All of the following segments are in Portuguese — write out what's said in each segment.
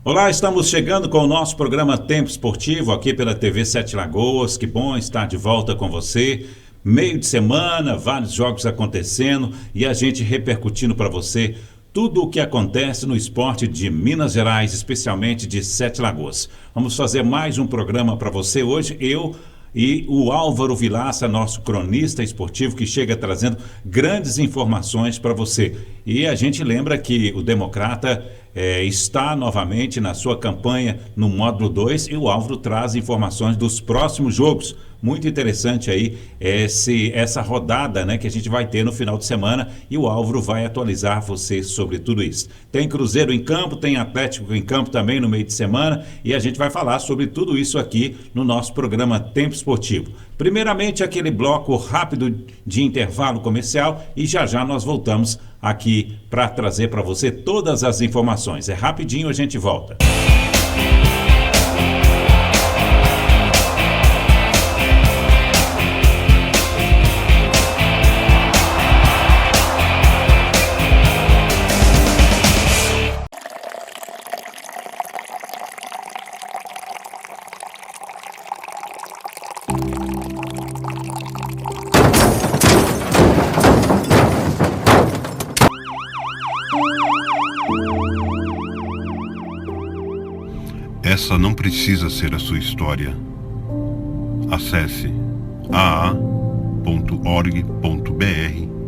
Olá, estamos chegando com o nosso programa Tempo Esportivo aqui pela TV Sete Lagoas. Que bom estar de volta com você. Meio de semana, vários jogos acontecendo e a gente repercutindo para você tudo o que acontece no esporte de Minas Gerais, especialmente de Sete Lagoas. Vamos fazer mais um programa para você hoje, eu e o Álvaro Vilaça, nosso cronista esportivo, que chega trazendo grandes informações para você. E a gente lembra que o Democrata está novamente na sua campanha no módulo 2 e o Álvaro traz informações dos próximos jogos. Muito interessante aí essa rodada, né, que a gente vai ter no final de semana, e o Álvaro vai atualizar você sobre tudo isso. Tem Cruzeiro em campo, tem Atlético em campo também no meio de semana, e a gente vai falar sobre tudo isso aqui no nosso programa Tempo Esportivo. Primeiramente, aquele bloco rápido de intervalo comercial, e já já nós voltamos aqui para trazer para você todas as informações. É rapidinho, a gente volta. Essa não precisa ser a sua história. Acesse aa.org.br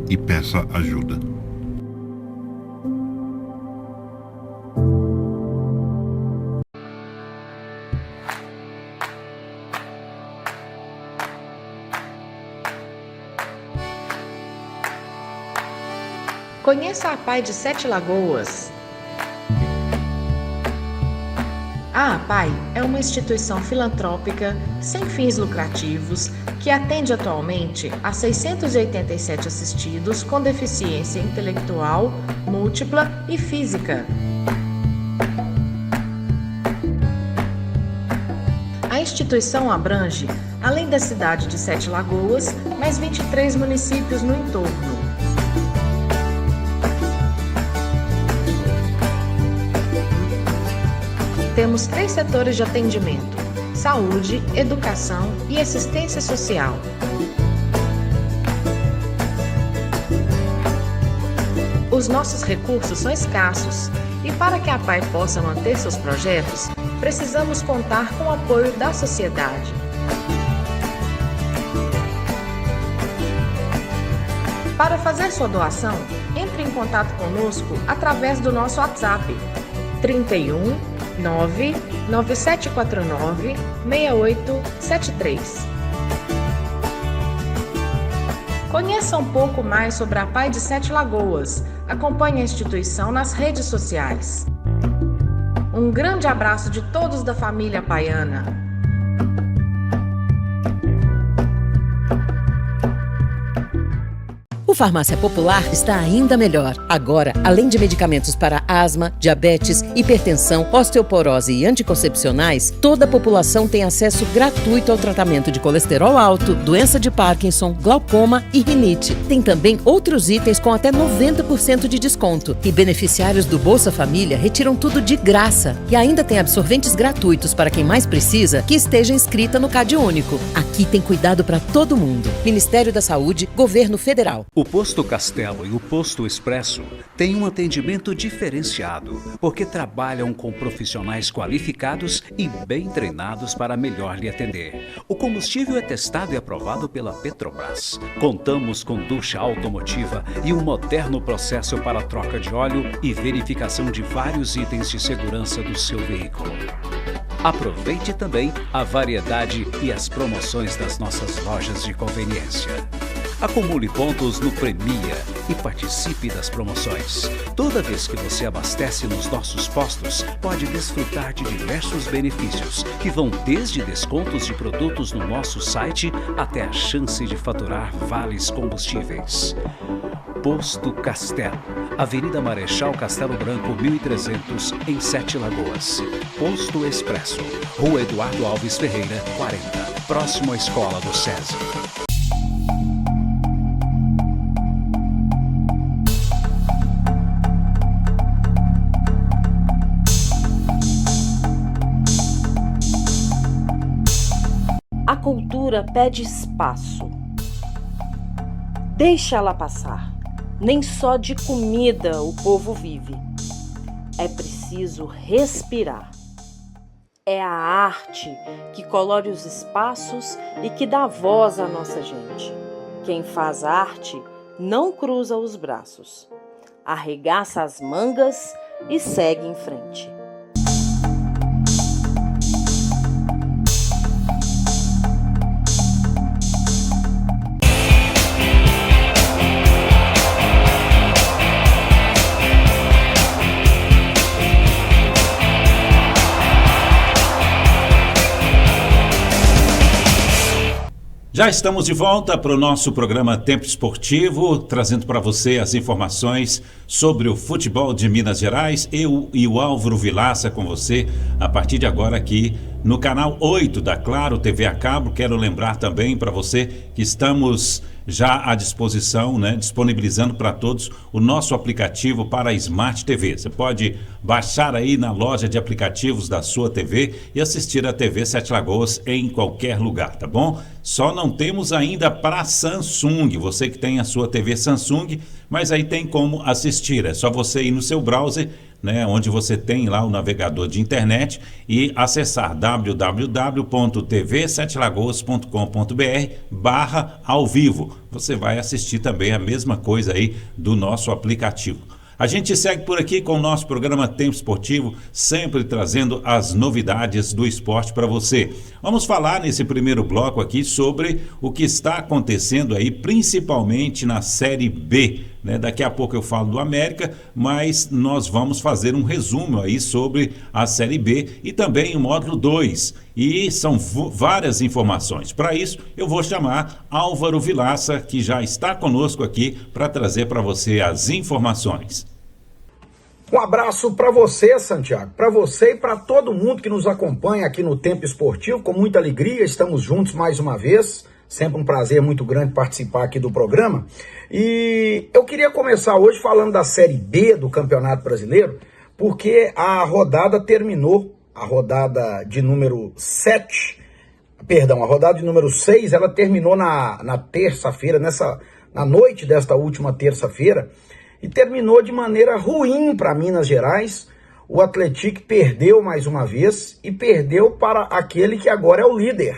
e peça ajuda. Conheça a APAI de Sete Lagoas. A APAI é uma instituição filantrópica sem fins lucrativos que atende atualmente a 687 assistidos com deficiência intelectual, múltipla e física. A instituição abrange, além da cidade de Sete Lagoas, mais 23 municípios no entorno. Temos 3 setores de atendimento: saúde, educação e assistência social. Os nossos recursos são escassos e, para que a APAI possa manter seus projetos, precisamos contar com o apoio da sociedade. Para fazer sua doação, entre em contato conosco através do nosso WhatsApp 31 99749 6873. Conheça um pouco mais sobre a APAI de Sete Lagoas. Acompanhe a instituição nas redes sociais. Um grande abraço de todos da família apaiana. O Farmácia Popular está ainda melhor. Agora, além de medicamentos para asma, diabetes, hipertensão, osteoporose e anticoncepcionais, toda a população tem acesso gratuito ao tratamento de colesterol alto, doença de Parkinson, glaucoma e rinite. Tem também outros itens com até 90% de desconto. E beneficiários do Bolsa Família retiram tudo de graça. E ainda tem absorventes gratuitos para quem mais precisa, que esteja inscrita no CadÚnico. Aqui tem cuidado para todo mundo. Ministério da Saúde, Governo Federal. O Posto Castelo e o Posto Expresso têm um atendimento diferenciado, porque trabalham com profissionais qualificados e bem treinados para melhor lhe atender. O combustível é testado e aprovado pela Petrobras. Contamos com ducha automotiva e um moderno processo para troca de óleo e verificação de vários itens de segurança do seu veículo. Aproveite também a variedade e as promoções das nossas lojas de conveniência. Acumule pontos no Premia e participe das promoções. Toda vez que você abastece nos nossos postos, pode desfrutar de diversos benefícios, que vão desde descontos de produtos no nosso site até a chance de faturar vales combustíveis. Posto Castelo, Avenida Marechal Castelo Branco, 1300, em Sete Lagoas. Posto Expresso, Rua Eduardo Alves Ferreira, 40, próximo à Escola do SESI. cultura pede espaço. Deixa ela passar. Nem só de comida o povo vive. É preciso respirar. É a arte que colore os espaços e que dá voz à nossa gente. Quem faz arte não cruza os braços. Arregaça as mangas e segue em frente. Já estamos de volta para o nosso programa Tempo Esportivo, trazendo para você as informações sobre o futebol de Minas Gerais. Eu e o Álvaro Vilaça com você a partir de agora aqui no canal 8 da Claro TV a Cabo. Quero lembrar também para você que estamos já à disposição, disponibilizando para todos o nosso aplicativo para a Smart TV. Você pode baixar aí na loja de aplicativos da sua TV e assistir a TV Sete Lagoas em qualquer lugar, tá bom? Só não temos ainda para Samsung, você que tem a sua TV Samsung, mas aí tem como assistir, é só você ir no seu browser, onde você tem lá o navegador de internet e acessar www.tv7lagoas.com.br/ao vivo. Você vai assistir também a mesma coisa aí do nosso aplicativo. A gente segue por aqui com o nosso programa Tempo Esportivo, sempre trazendo as novidades do esporte para você. Vamos falar nesse primeiro bloco aqui sobre o que está acontecendo aí, principalmente na Série B. Daqui a pouco eu falo do América, mas nós vamos fazer um resumo aí sobre a Série B e também o módulo 2. E são várias informações. Para isso, eu vou chamar Álvaro Vilaça, que já está conosco aqui para trazer para você as informações. Um abraço para você, Santiago, para você e para todo mundo que nos acompanha aqui no Tempo Esportivo. Com muita alegria, estamos juntos mais uma vez. Sempre um prazer muito grande participar aqui do programa. E eu queria começar hoje falando da Série B do Campeonato Brasileiro, porque a rodada terminou, a rodada de número 6, ela terminou na terça-feira, na noite desta última terça-feira, e terminou de maneira ruim para Minas Gerais. O Atlético perdeu mais uma vez e perdeu para aquele que agora é o líder.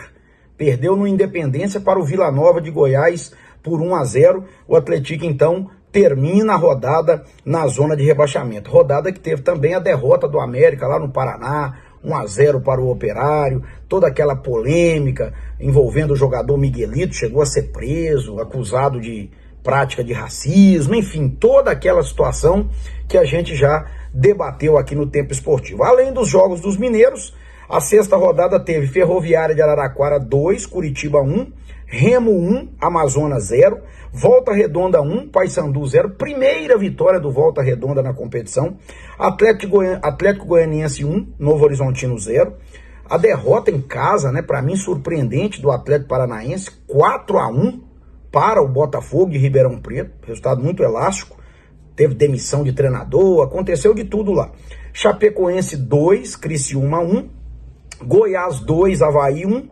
Perdeu no Independência para o Vila Nova de Goiás por 1-0. O Atlético, então, termina a rodada na zona de rebaixamento. Rodada que teve também a derrota do América lá no Paraná, 1-0 para o Operário, toda aquela polêmica envolvendo o jogador Miguelito, chegou a ser preso, acusado de prática de racismo, enfim, toda aquela situação que a gente já debateu aqui no Tempo Esportivo. Além dos jogos dos mineiros, a sexta rodada teve Ferroviária de Araraquara 2, Curitiba 1, Remo 1, Amazonas 0, Volta Redonda 1, Paysandu 0, primeira vitória do Volta Redonda na competição, Atlético Goianiense 1, Novo Horizontino 0, a derrota em casa, para mim surpreendente, do Atlético Paranaense, 4-1 para o Botafogo de Ribeirão Preto, resultado muito elástico, teve demissão de treinador, aconteceu de tudo lá. Chapecoense 2, Criciúma 1, Goiás 2, Avaí 1,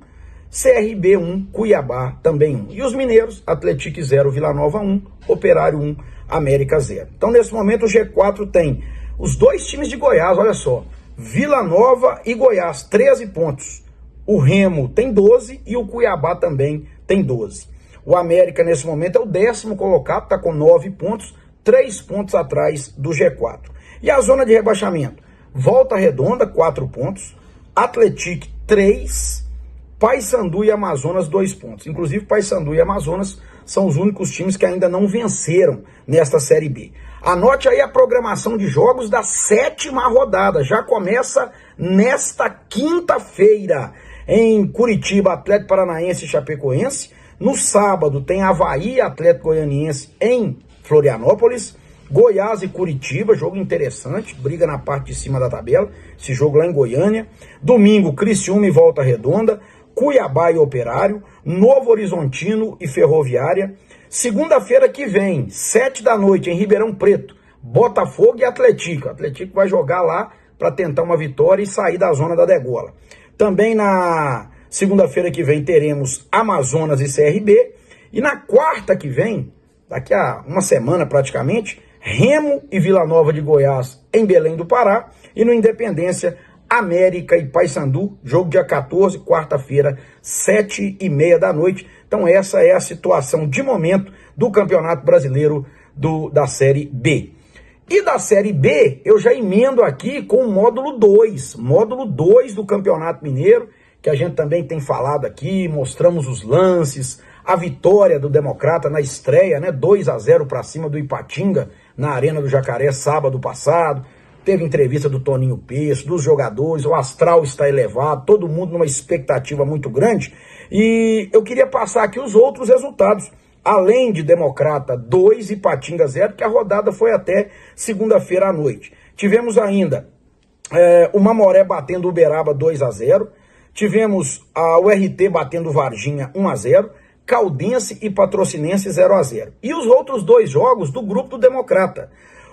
CRB 1, Cuiabá também 1. E os mineiros, Atlético 0, Vila Nova 1, Operário 1, América 0. Então, nesse momento, o G4 tem os dois times de Goiás, olha só, Vila Nova e Goiás, 13 pontos. O Remo tem 12 e o Cuiabá também tem 12. O América, nesse momento, é o 10º colocado, está com 9 pontos, 3 pontos atrás do G4. E a zona de rebaixamento? Volta Redonda, 4 pontos, Atlético 3, Paysandu e Amazonas 2 pontos. Inclusive, Paysandu e Amazonas são os únicos times que ainda não venceram nesta Série B. Anote aí a programação de jogos da 7ª rodada. Já começa nesta quinta-feira em Curitiba, Atlético Paranaense e Chapecoense. No sábado tem Avaí e Atlético Goianiense em Florianópolis. Goiás e Curitiba, jogo interessante, briga na parte de cima da tabela, esse jogo lá em Goiânia. Domingo, Criciúma e Volta Redonda, Cuiabá e Operário, Novo Horizontino e Ferroviária. Segunda-feira que vem, 7 da noite, em Ribeirão Preto, Botafogo e Atlético. O Atlético vai jogar lá para tentar uma vitória e sair da zona da degola. Também na Segunda-feira que vem teremos Amazonas e CRB. E na quarta que vem, daqui a uma semana praticamente, Remo e Vila Nova de Goiás em Belém do Pará. E no Independência, América e Paysandu, jogo dia 14, quarta-feira, 7h30 da noite. Então essa é a situação de momento do Campeonato Brasileiro da Série B. E da Série B, eu já emendo aqui com o módulo 2 do Campeonato Mineiro, que a gente também tem falado aqui, mostramos os lances, a vitória do Democrata na estreia, né, 2-0 para cima do Ipatinga, na Arena do Jacaré, sábado passado. Teve entrevista do Toninho Peço, dos jogadores, o astral está elevado, todo mundo numa expectativa muito grande. E eu queria passar aqui os outros resultados. Além de Democrata 2 e Ipatinga 0, que a rodada foi até segunda-feira à noite. Tivemos ainda o Mamoré batendo o Uberaba 2-0. Tivemos a URT batendo o Varginha 1-0. Caldense e Patrocinense 0-0. E os outros 2 jogos do grupo do Democrata.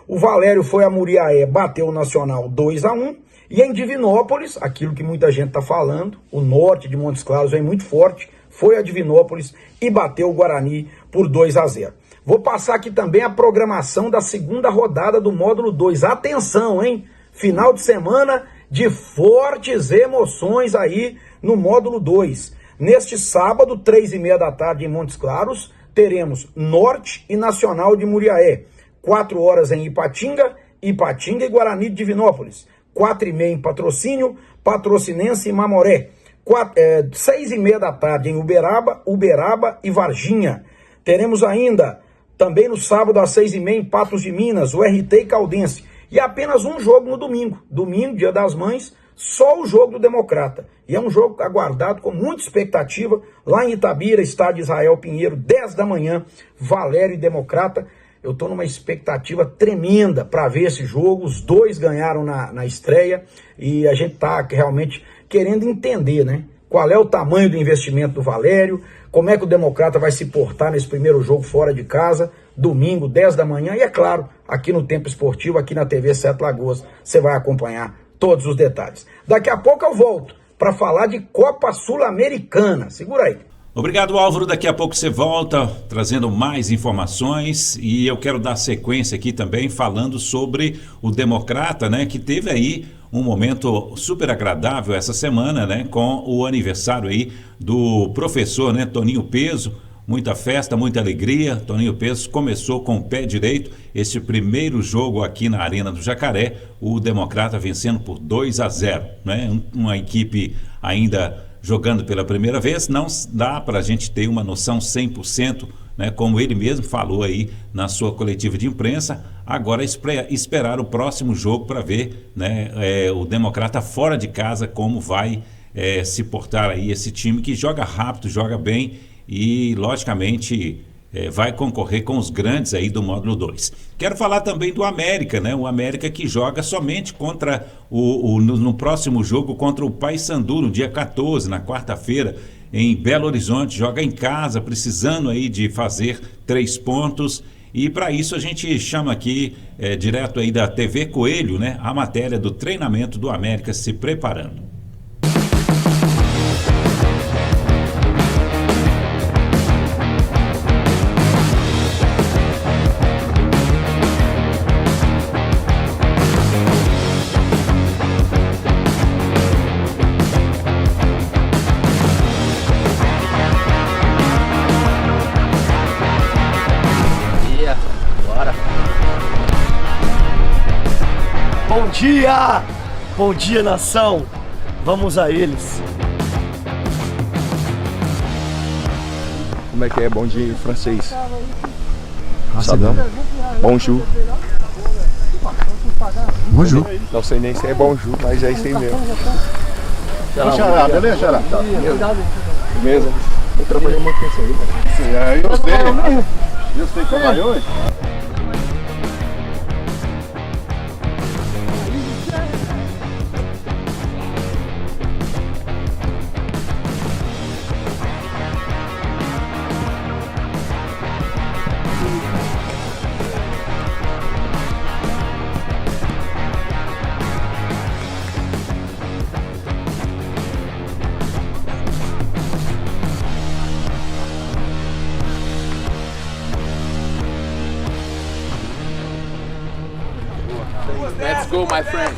O Valério foi a Muriaé, bateu o Nacional 2-1. E em Divinópolis, aquilo que muita gente está falando, o norte de Montes Claros vem muito forte, foi a Divinópolis e bateu o Guarani por 2-0. Vou passar aqui também a programação da segunda rodada do módulo 2. Atenção, hein? Final de semana de fortes emoções aí no módulo 2. Neste sábado, 3h30 da tarde em Montes Claros, teremos Norte e Nacional de Muriaé. 4 horas em Ipatinga e Guarani de Divinópolis. 4h30 em Patrocínio, Patrocinense e Mamoré. 6h30 da tarde em Uberaba e Varginha. Teremos ainda, também no sábado às 6h30 em Patos de Minas, o RT e Caldense. E apenas um jogo no domingo. Domingo, Dia das Mães, só o jogo do Democrata. E é um jogo aguardado com muita expectativa. Lá em Itabira, estádio Israel Pinheiro, 10 da manhã, Valério e Democrata. Eu estou numa expectativa tremenda para ver esse jogo. Os 2 ganharam na estreia e a gente está realmente querendo entender, né? Qual é o tamanho do investimento do Valério, como é que o Democrata vai se portar nesse primeiro jogo fora de casa, domingo, 10 da manhã. E é claro, aqui no Tempo Esportivo, aqui na TV 7 Lagoas, você vai acompanhar todos os detalhes. Daqui a pouco eu volto para falar de Copa Sul-Americana. Segura aí. Obrigado, Álvaro. Daqui a pouco você volta trazendo mais informações e eu quero dar sequência aqui também falando sobre o Democrata, né, que teve aí um momento super agradável essa semana, né, com o aniversário aí do professor, né, Toninho Peço. Muita festa, muita alegria. Toninho Peço começou com o pé direito esse primeiro jogo aqui na Arena do Jacaré, o Democrata vencendo por 2-0, né? Uma equipe ainda jogando pela primeira vez, não dá para a gente ter uma noção 100%, né, como ele mesmo falou aí na sua coletiva de imprensa. Agora esperar o próximo jogo para ver, né, o Democrata fora de casa como vai se portar aí esse time que joga rápido, joga bem e logicamente vai concorrer com os grandes aí do módulo 2. Quero falar também do América, né? O América que joga somente contra no próximo jogo contra o Paysandu, no dia 14, na quarta-feira, em Belo Horizonte. Joga em casa, precisando aí de fazer 3 pontos. E para isso a gente chama aqui, direto aí da TV Coelho, né? A matéria do treinamento do América se preparando. Bom dia, nação! Vamos a eles! Como é que é bom dia em francês? Sabão? Bonjour. Bonjour. Não sei nem se é bonjour, mas é isso aí mesmo. Xará, beleza, Xará? Tá. Beleza. Eu trabalhei muito com isso aí. Eu sei que trabalhou, hein? go, my friend.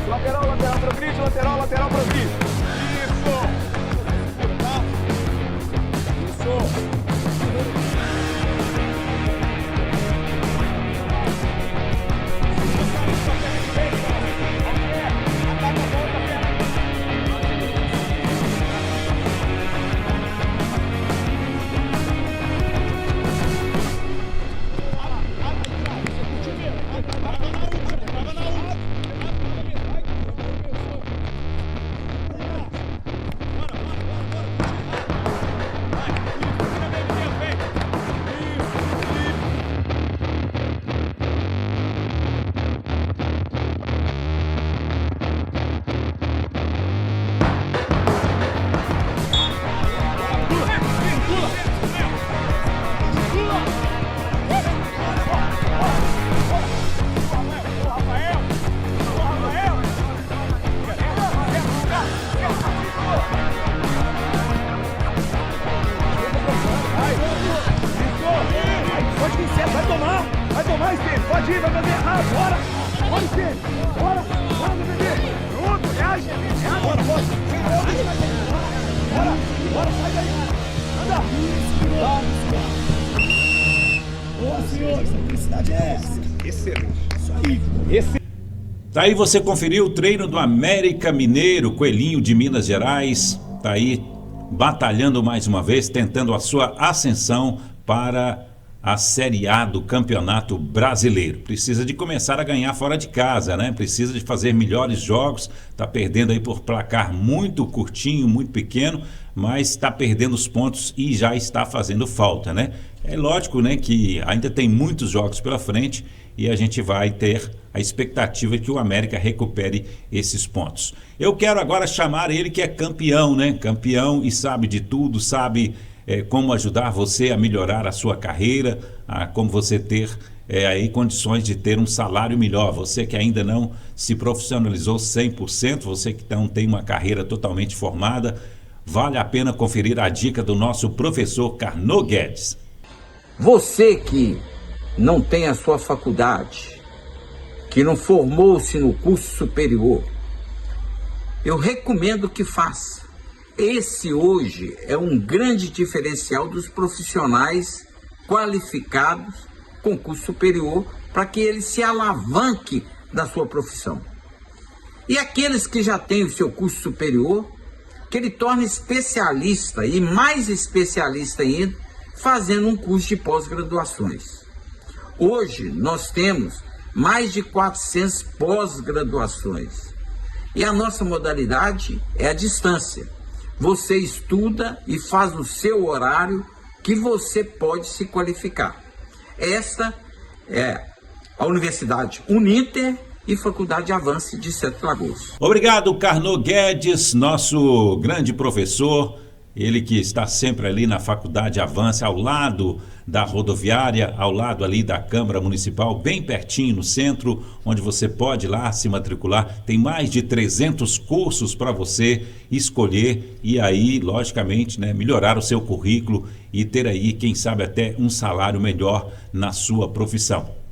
Lateral pra Gris. Isso. Vai tomar, Estevam. Pode ir, vai fazer errado. Bora. Bora, Estevam. Bora. Bora, bebê. Pronto, reage. Bora, bora. Bora. Bora, sai daí. Anda. Boa, senhor. Essa felicidade é essa. Excelente. Isso aí. Tá aí, você conferiu o treino do América Mineiro, Coelhinho de Minas Gerais. Tá aí batalhando mais uma vez, tentando a sua ascensão para a Série A do Campeonato Brasileiro. Precisa de começar a ganhar fora de casa, né? Precisa de fazer melhores jogos. Tá perdendo aí por placar muito curtinho, muito pequeno, mas está perdendo os pontos e já está fazendo falta, né? É lógico, né, que ainda tem muitos jogos pela frente e a gente vai ter a expectativa de que o América recupere esses pontos. Eu quero agora chamar ele que é campeão, né? Campeão e sabe de tudo, sabe como ajudar você a melhorar a sua carreira, como você ter aí condições de ter um salário melhor. Você que ainda não se profissionalizou 100%, você que não tem uma carreira totalmente formada, vale a pena conferir a dica do nosso professor Carnot Guedes. Você que não tem a sua faculdade, que não formou-se no curso superior, eu recomendo que faça. Esse hoje é um grande diferencial dos profissionais qualificados com curso superior para que ele se alavanque da sua profissão. E aqueles que já têm o seu curso superior, que ele torne especialista e mais especialista ainda, fazendo um curso de pós-graduações. Hoje nós temos mais de 400 pós-graduações e a nossa modalidade é a distância. Você estuda e faz o seu horário que você pode se qualificar. Esta é a Universidade Uninter e Faculdade Avance de Sete Lagoas. Obrigado, Carnot Guedes, nosso grande professor, ele que está sempre ali na Faculdade Avance, ao lado da rodoviária, ao lado ali da Câmara Municipal, bem pertinho no centro, onde você pode ir lá se matricular. Tem mais de 300 cursos para você escolher e aí, logicamente, né, melhorar o seu currículo e ter aí, quem sabe, até um salário melhor na sua profissão.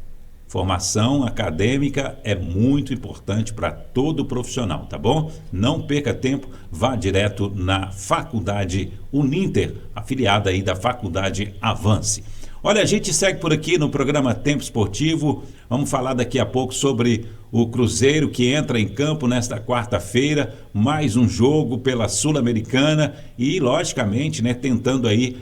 Formação acadêmica é muito importante para todo profissional, tá bom? Não perca tempo, vá direto na Faculdade Uninter, afiliada aí da Faculdade Avance. Olha, a gente segue por aqui no programa Tempo Esportivo. Vamos falar daqui a pouco sobre o Cruzeiro que entra em campo nesta quarta-feira, mais um jogo pela Sul-Americana e, logicamente, né, tentando aí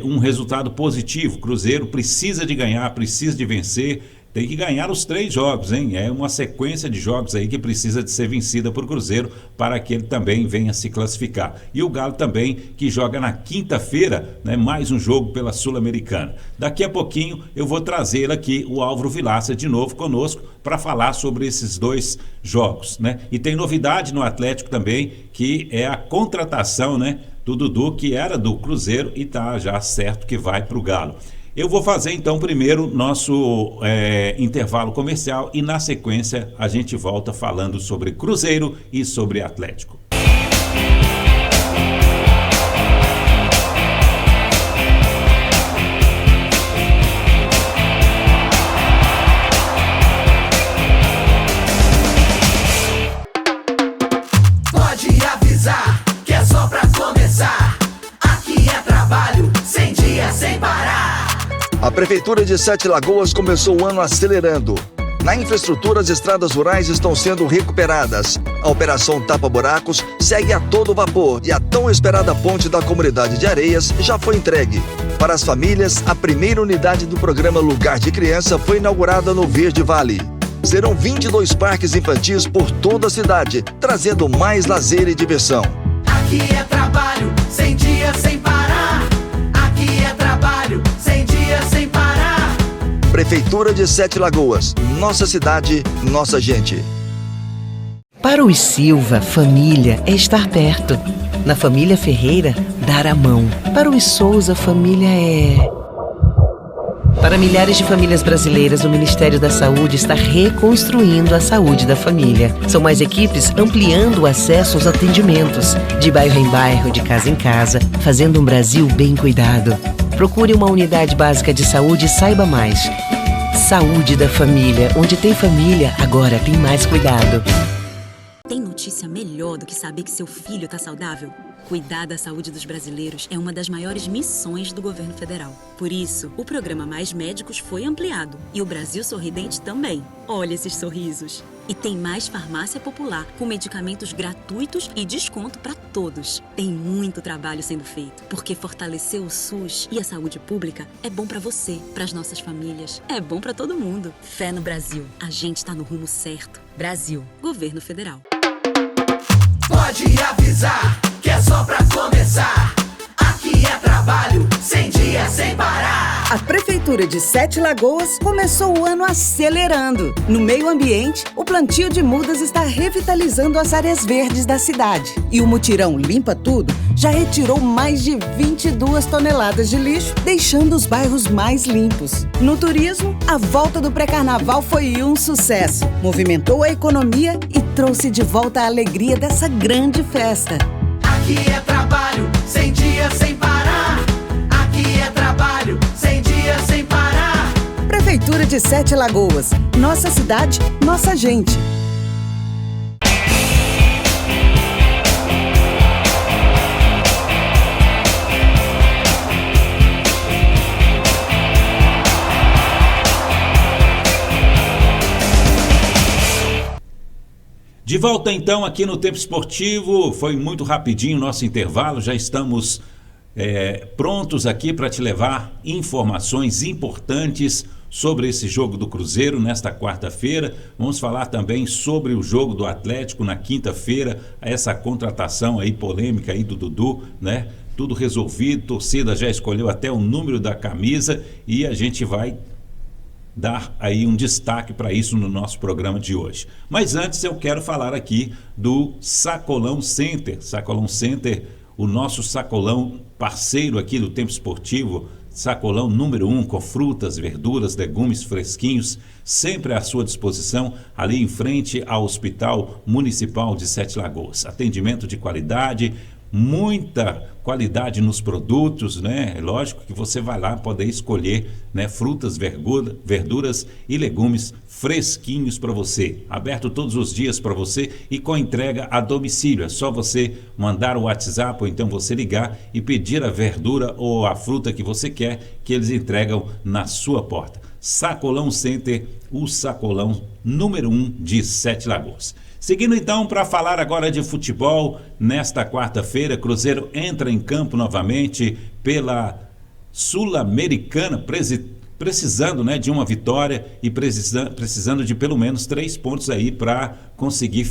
um resultado positivo. O Cruzeiro precisa de ganhar, precisa de vencer. Tem que ganhar os 3 jogos, hein? É uma sequência de jogos aí que precisa de ser vencida por Cruzeiro para que ele também venha se classificar. E o Galo também, que joga na quinta-feira, né? Mais um jogo pela Sul-Americana. Daqui a pouquinho eu vou trazer aqui o Álvaro Vilaça de novo conosco para falar sobre esses 2 jogos, né? E tem novidade no Atlético também, que é a contratação, né, do Dudu, que era do Cruzeiro e tá já certo que vai para o Galo. Eu vou fazer então primeiro nosso intervalo comercial e na sequência a gente volta falando sobre Cruzeiro e sobre Atlético. A Prefeitura de Sete Lagoas começou o ano acelerando. Na infraestrutura, as estradas rurais estão sendo recuperadas. A Operação Tapa Buracos segue a todo vapor e a tão esperada ponte da comunidade de Areias já foi entregue. Para as famílias, a primeira unidade do programa Lugar de Criança foi inaugurada no Verde Vale. Serão 22 parques infantis por toda a cidade, trazendo mais lazer e diversão. Aqui é trabalho, 100 dias sem parar. Aqui é trabalho, 100 dias sem parar. Prefeitura de Sete Lagoas. Nossa cidade, nossa gente. Para os Silva, família é estar perto. Na família Ferreira, dar a mão. Para os Souza, família é... Para milhares de famílias brasileiras, o Ministério da Saúde está reconstruindo a saúde da família. São mais equipes ampliando o acesso aos atendimentos, de bairro em bairro, de casa em casa, fazendo um Brasil bem cuidado. Procure uma unidade básica de saúde e saiba mais. Saúde da família. Onde tem família, agora tem mais cuidado. Tem notícia melhor do que saber que seu filho está saudável? Cuidar da saúde dos brasileiros é uma das maiores missões do governo federal. Por isso, o programa Mais Médicos foi ampliado e o Brasil Sorridente também. Olha esses sorrisos! E tem mais farmácia popular, com medicamentos gratuitos e desconto para todos. Tem muito trabalho sendo feito, porque fortalecer o SUS e a saúde pública é bom para você, para as nossas famílias, é bom para todo mundo. Fé no Brasil. A gente está no rumo certo. Brasil. Governo Federal. Pode avisar que é só pra começar. Aqui é trabalho, 100 dias sem parar. A Prefeitura de Sete Lagoas começou o ano acelerando. No meio ambiente, o plantio de mudas está revitalizando as áreas verdes da cidade. E o mutirão Limpa Tudo já retirou mais de 22 toneladas de lixo, deixando os bairros mais limpos. No turismo, a volta do pré-carnaval foi um sucesso. Movimentou a economia e trouxe de volta a alegria dessa grande festa. Aqui é trabalho, 100 dias sem parar. Aqui é trabalho, 100 dias sem parar. Prefeitura de Sete Lagoas. Nossa cidade, nossa gente. De volta então aqui no Tempo Esportivo, foi muito rapidinho o nosso intervalo, já estamos prontos aqui para te levar informações importantes sobre esse jogo do Cruzeiro nesta quarta-feira. Vamos falar também sobre o jogo do Atlético na quinta-feira, essa contratação aí polêmica aí do Dudu, né? Tudo resolvido, torcida já escolheu até o número da camisa e a gente vai dar aí um destaque para isso no nosso programa de hoje. Mas antes eu quero falar aqui do Sacolão Center. Sacolão Center, o nosso sacolão parceiro aqui do Tempo Esportivo, sacolão número 1, com frutas, verduras, legumes fresquinhos, sempre à sua disposição, ali em frente ao Hospital Municipal de Sete Lagoas. Atendimento de qualidade, muita qualidade nos produtos, né? É lógico que você vai lá poder escolher, né, frutas, verduras e legumes fresquinhos para você. Aberto todos os dias para você e com entrega a domicílio. É só você mandar o WhatsApp ou então você ligar e pedir a verdura ou a fruta que você quer, que eles entregam na sua porta. Sacolão Center, o sacolão número 1 de Sete Lagoas. Seguindo então para falar agora de futebol, nesta quarta-feira, Cruzeiro entra em campo novamente pela Sul-Americana, precisando, né, de uma vitória e precisando de pelo menos 3 pontos aí para conseguir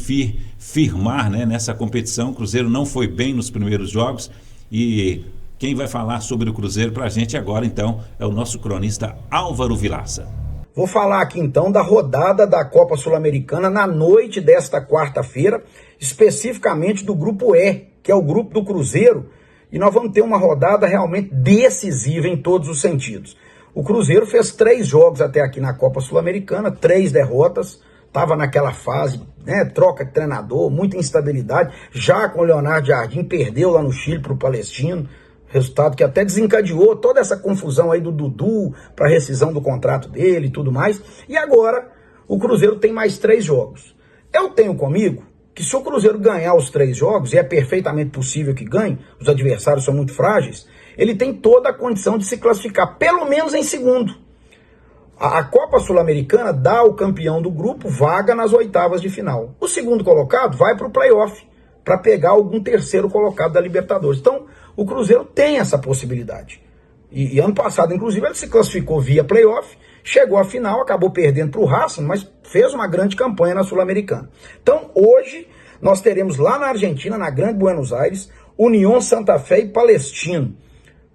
firmar, né, nessa competição. O Cruzeiro não foi bem nos primeiros jogos e quem vai falar sobre o Cruzeiro para a gente agora então é o nosso cronista Álvaro Vilaça. Vou falar aqui então da rodada da Copa Sul-Americana na noite desta quarta-feira, especificamente do grupo E, que é o grupo do Cruzeiro, e nós vamos ter uma rodada realmente decisiva em todos os sentidos. O Cruzeiro fez 3 jogos até aqui na Copa Sul-Americana, 3 derrotas, estava naquela fase, né, troca de treinador, muita instabilidade, já com o Leonardo Jardim, perdeu lá no Chile para o Palestino, resultado que até desencadeou toda essa confusão aí do Dudu para rescisão do contrato dele e tudo mais. E agora o Cruzeiro tem mais 3 jogos. Eu tenho comigo que se o Cruzeiro ganhar os 3 jogos, e é perfeitamente possível que ganhe, os adversários são muito frágeis, ele tem toda a condição de se classificar, pelo menos em segundo. A Copa Sul-Americana dá ao campeão do grupo vaga nas oitavas de final. O segundo colocado vai para o play-off, para pegar algum terceiro colocado da Libertadores. Então, o Cruzeiro tem essa possibilidade. E ano passado, inclusive, ele se classificou via play-off, chegou à final, acabou perdendo para o Racing, mas fez uma grande campanha na Sul-Americana. Então, hoje, nós teremos lá na Argentina, na Grande Buenos Aires, União Santa Fé e Palestino.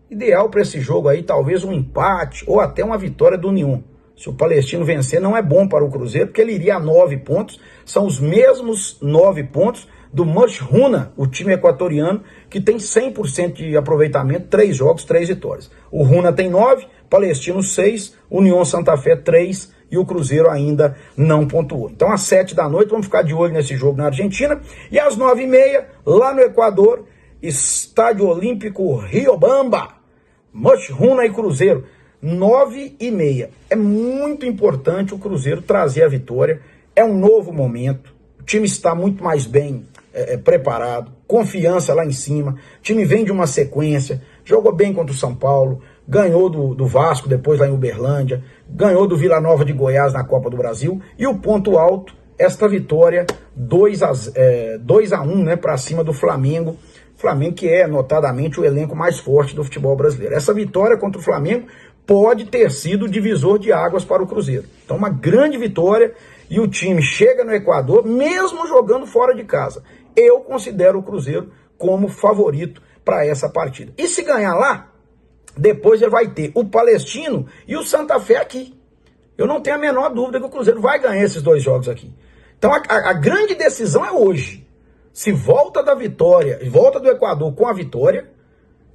Ideal para esse jogo aí, talvez um empate ou até uma vitória do União. Se o Palestino vencer, não é bom para o Cruzeiro, porque ele iria a 9 pontos. São os mesmos 9 pontos do Mushuna, o time equatoriano, que tem 100% de aproveitamento, 3 jogos, 3 vitórias. O Runa tem 9, Palestino 6, União Santa Fé 3 e o Cruzeiro ainda não pontuou. Então às 7 da noite, vamos ficar de olho nesse jogo na Argentina. E às 9h30, lá no Equador, Estádio Olímpico Riobamba, Mushuna e Cruzeiro. 9h30. É muito importante o Cruzeiro trazer a vitória. É um novo momento. O time está muito mais bem preparado. Confiança lá em cima. O time vem de uma sequência. Jogou bem contra o São Paulo. Ganhou do Vasco depois lá em Uberlândia. Ganhou do Vila Nova de Goiás na Copa do Brasil. E o ponto alto, esta vitória 2-1, né, para cima do Flamengo. Flamengo que é notadamente o elenco mais forte do futebol brasileiro. Essa vitória contra o Flamengo pode ter sido o divisor de águas para o Cruzeiro. Então uma grande vitória e o time chega no Equador, mesmo jogando fora de casa. Eu considero o Cruzeiro como favorito para essa partida. E se ganhar lá, depois ele vai ter o Palestino e o Santa Fé aqui. Eu não tenho a menor dúvida que o Cruzeiro vai ganhar esses 2 jogos aqui. Então a grande decisão é hoje. Se volta da vitória, volta do Equador com a vitória,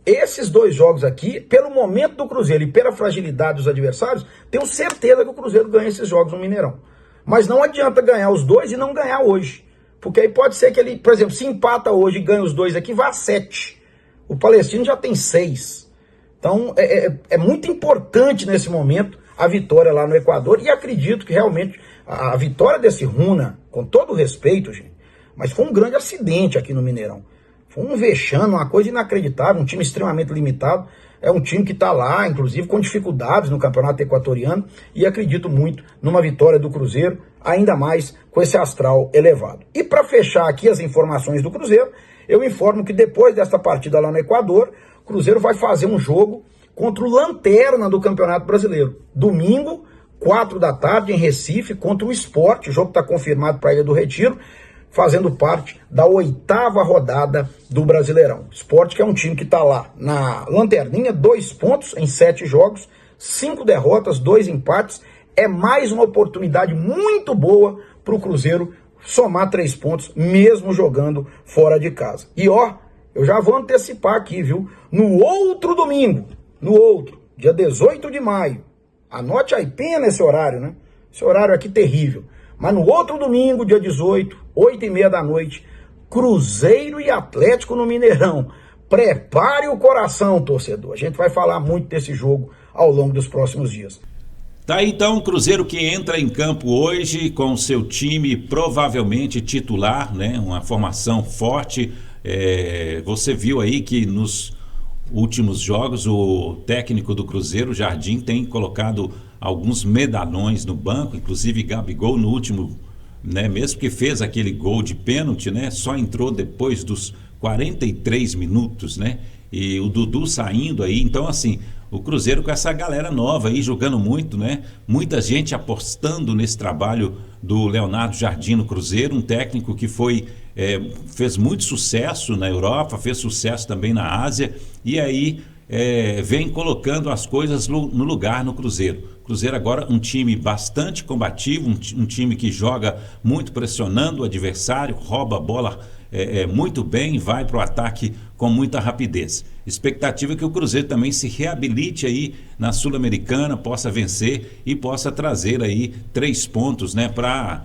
esses 2 jogos aqui, pelo momento do Cruzeiro e pela fragilidade dos adversários, tenho certeza que o Cruzeiro ganha esses jogos no Mineirão. Mas não adianta ganhar os 2 e não ganhar hoje. Porque aí pode ser que ele, por exemplo, se empata hoje e ganha os 2 aqui, vá a 7. O Palestino já tem 6. Então é muito importante nesse momento a vitória lá no Equador. E acredito que realmente a vitória desse Runa, com todo o respeito, gente, mas foi um grande acidente aqui no Mineirão. Foi um vexame, uma coisa inacreditável, um time extremamente limitado. É um time que está lá, inclusive, com dificuldades no campeonato equatoriano. E acredito muito numa vitória do Cruzeiro, ainda mais com esse astral elevado. E para fechar aqui as informações do Cruzeiro, eu informo que depois desta partida lá no Equador, o Cruzeiro vai fazer um jogo contra o Lanterna do Campeonato Brasileiro. Domingo, 4 da tarde, em Recife, contra o Sport. O jogo está confirmado para a Ilha do Retiro, fazendo parte da 8ª rodada do Brasileirão. Sport, que é um time que está lá na lanterninha, 2 pontos em 7 jogos, 5 derrotas, 2 empates. É mais uma oportunidade muito boa para o Cruzeiro somar 3 pontos, mesmo jogando fora de casa. E ó, eu já vou antecipar aqui, viu? No outro domingo, dia 18 de maio, anote aí, pena esse horário, né? Esse horário aqui terrível. Mas no outro domingo, dia 18, 8h30 da noite, Cruzeiro e Atlético no Mineirão. Prepare o coração, torcedor. A gente vai falar muito desse jogo ao longo dos próximos dias. Tá aí então o Cruzeiro que entra em campo hoje com o seu time provavelmente titular, né? Uma formação forte. Você viu aí que nos últimos jogos o técnico do Cruzeiro, Jardim, tem colocado alguns medalhões no banco, inclusive Gabigol no último, né, mesmo que fez aquele gol de pênalti, né, só entrou depois dos 43 minutos, né, e o Dudu saindo aí. Então assim, o Cruzeiro com essa galera nova aí jogando muito, né, muita gente apostando nesse trabalho do Leonardo Jardim no Cruzeiro, um técnico que fez muito sucesso na Europa, fez sucesso também na Ásia, e aí vem colocando as coisas no lugar no Cruzeiro. Cruzeiro agora um time bastante combativo, um time que joga muito pressionando o adversário, rouba a bola muito bem, vai para o ataque com muita rapidez. Expectativa é que o Cruzeiro também se reabilite aí na Sul-Americana, possa vencer e possa trazer aí 3 pontos, né, para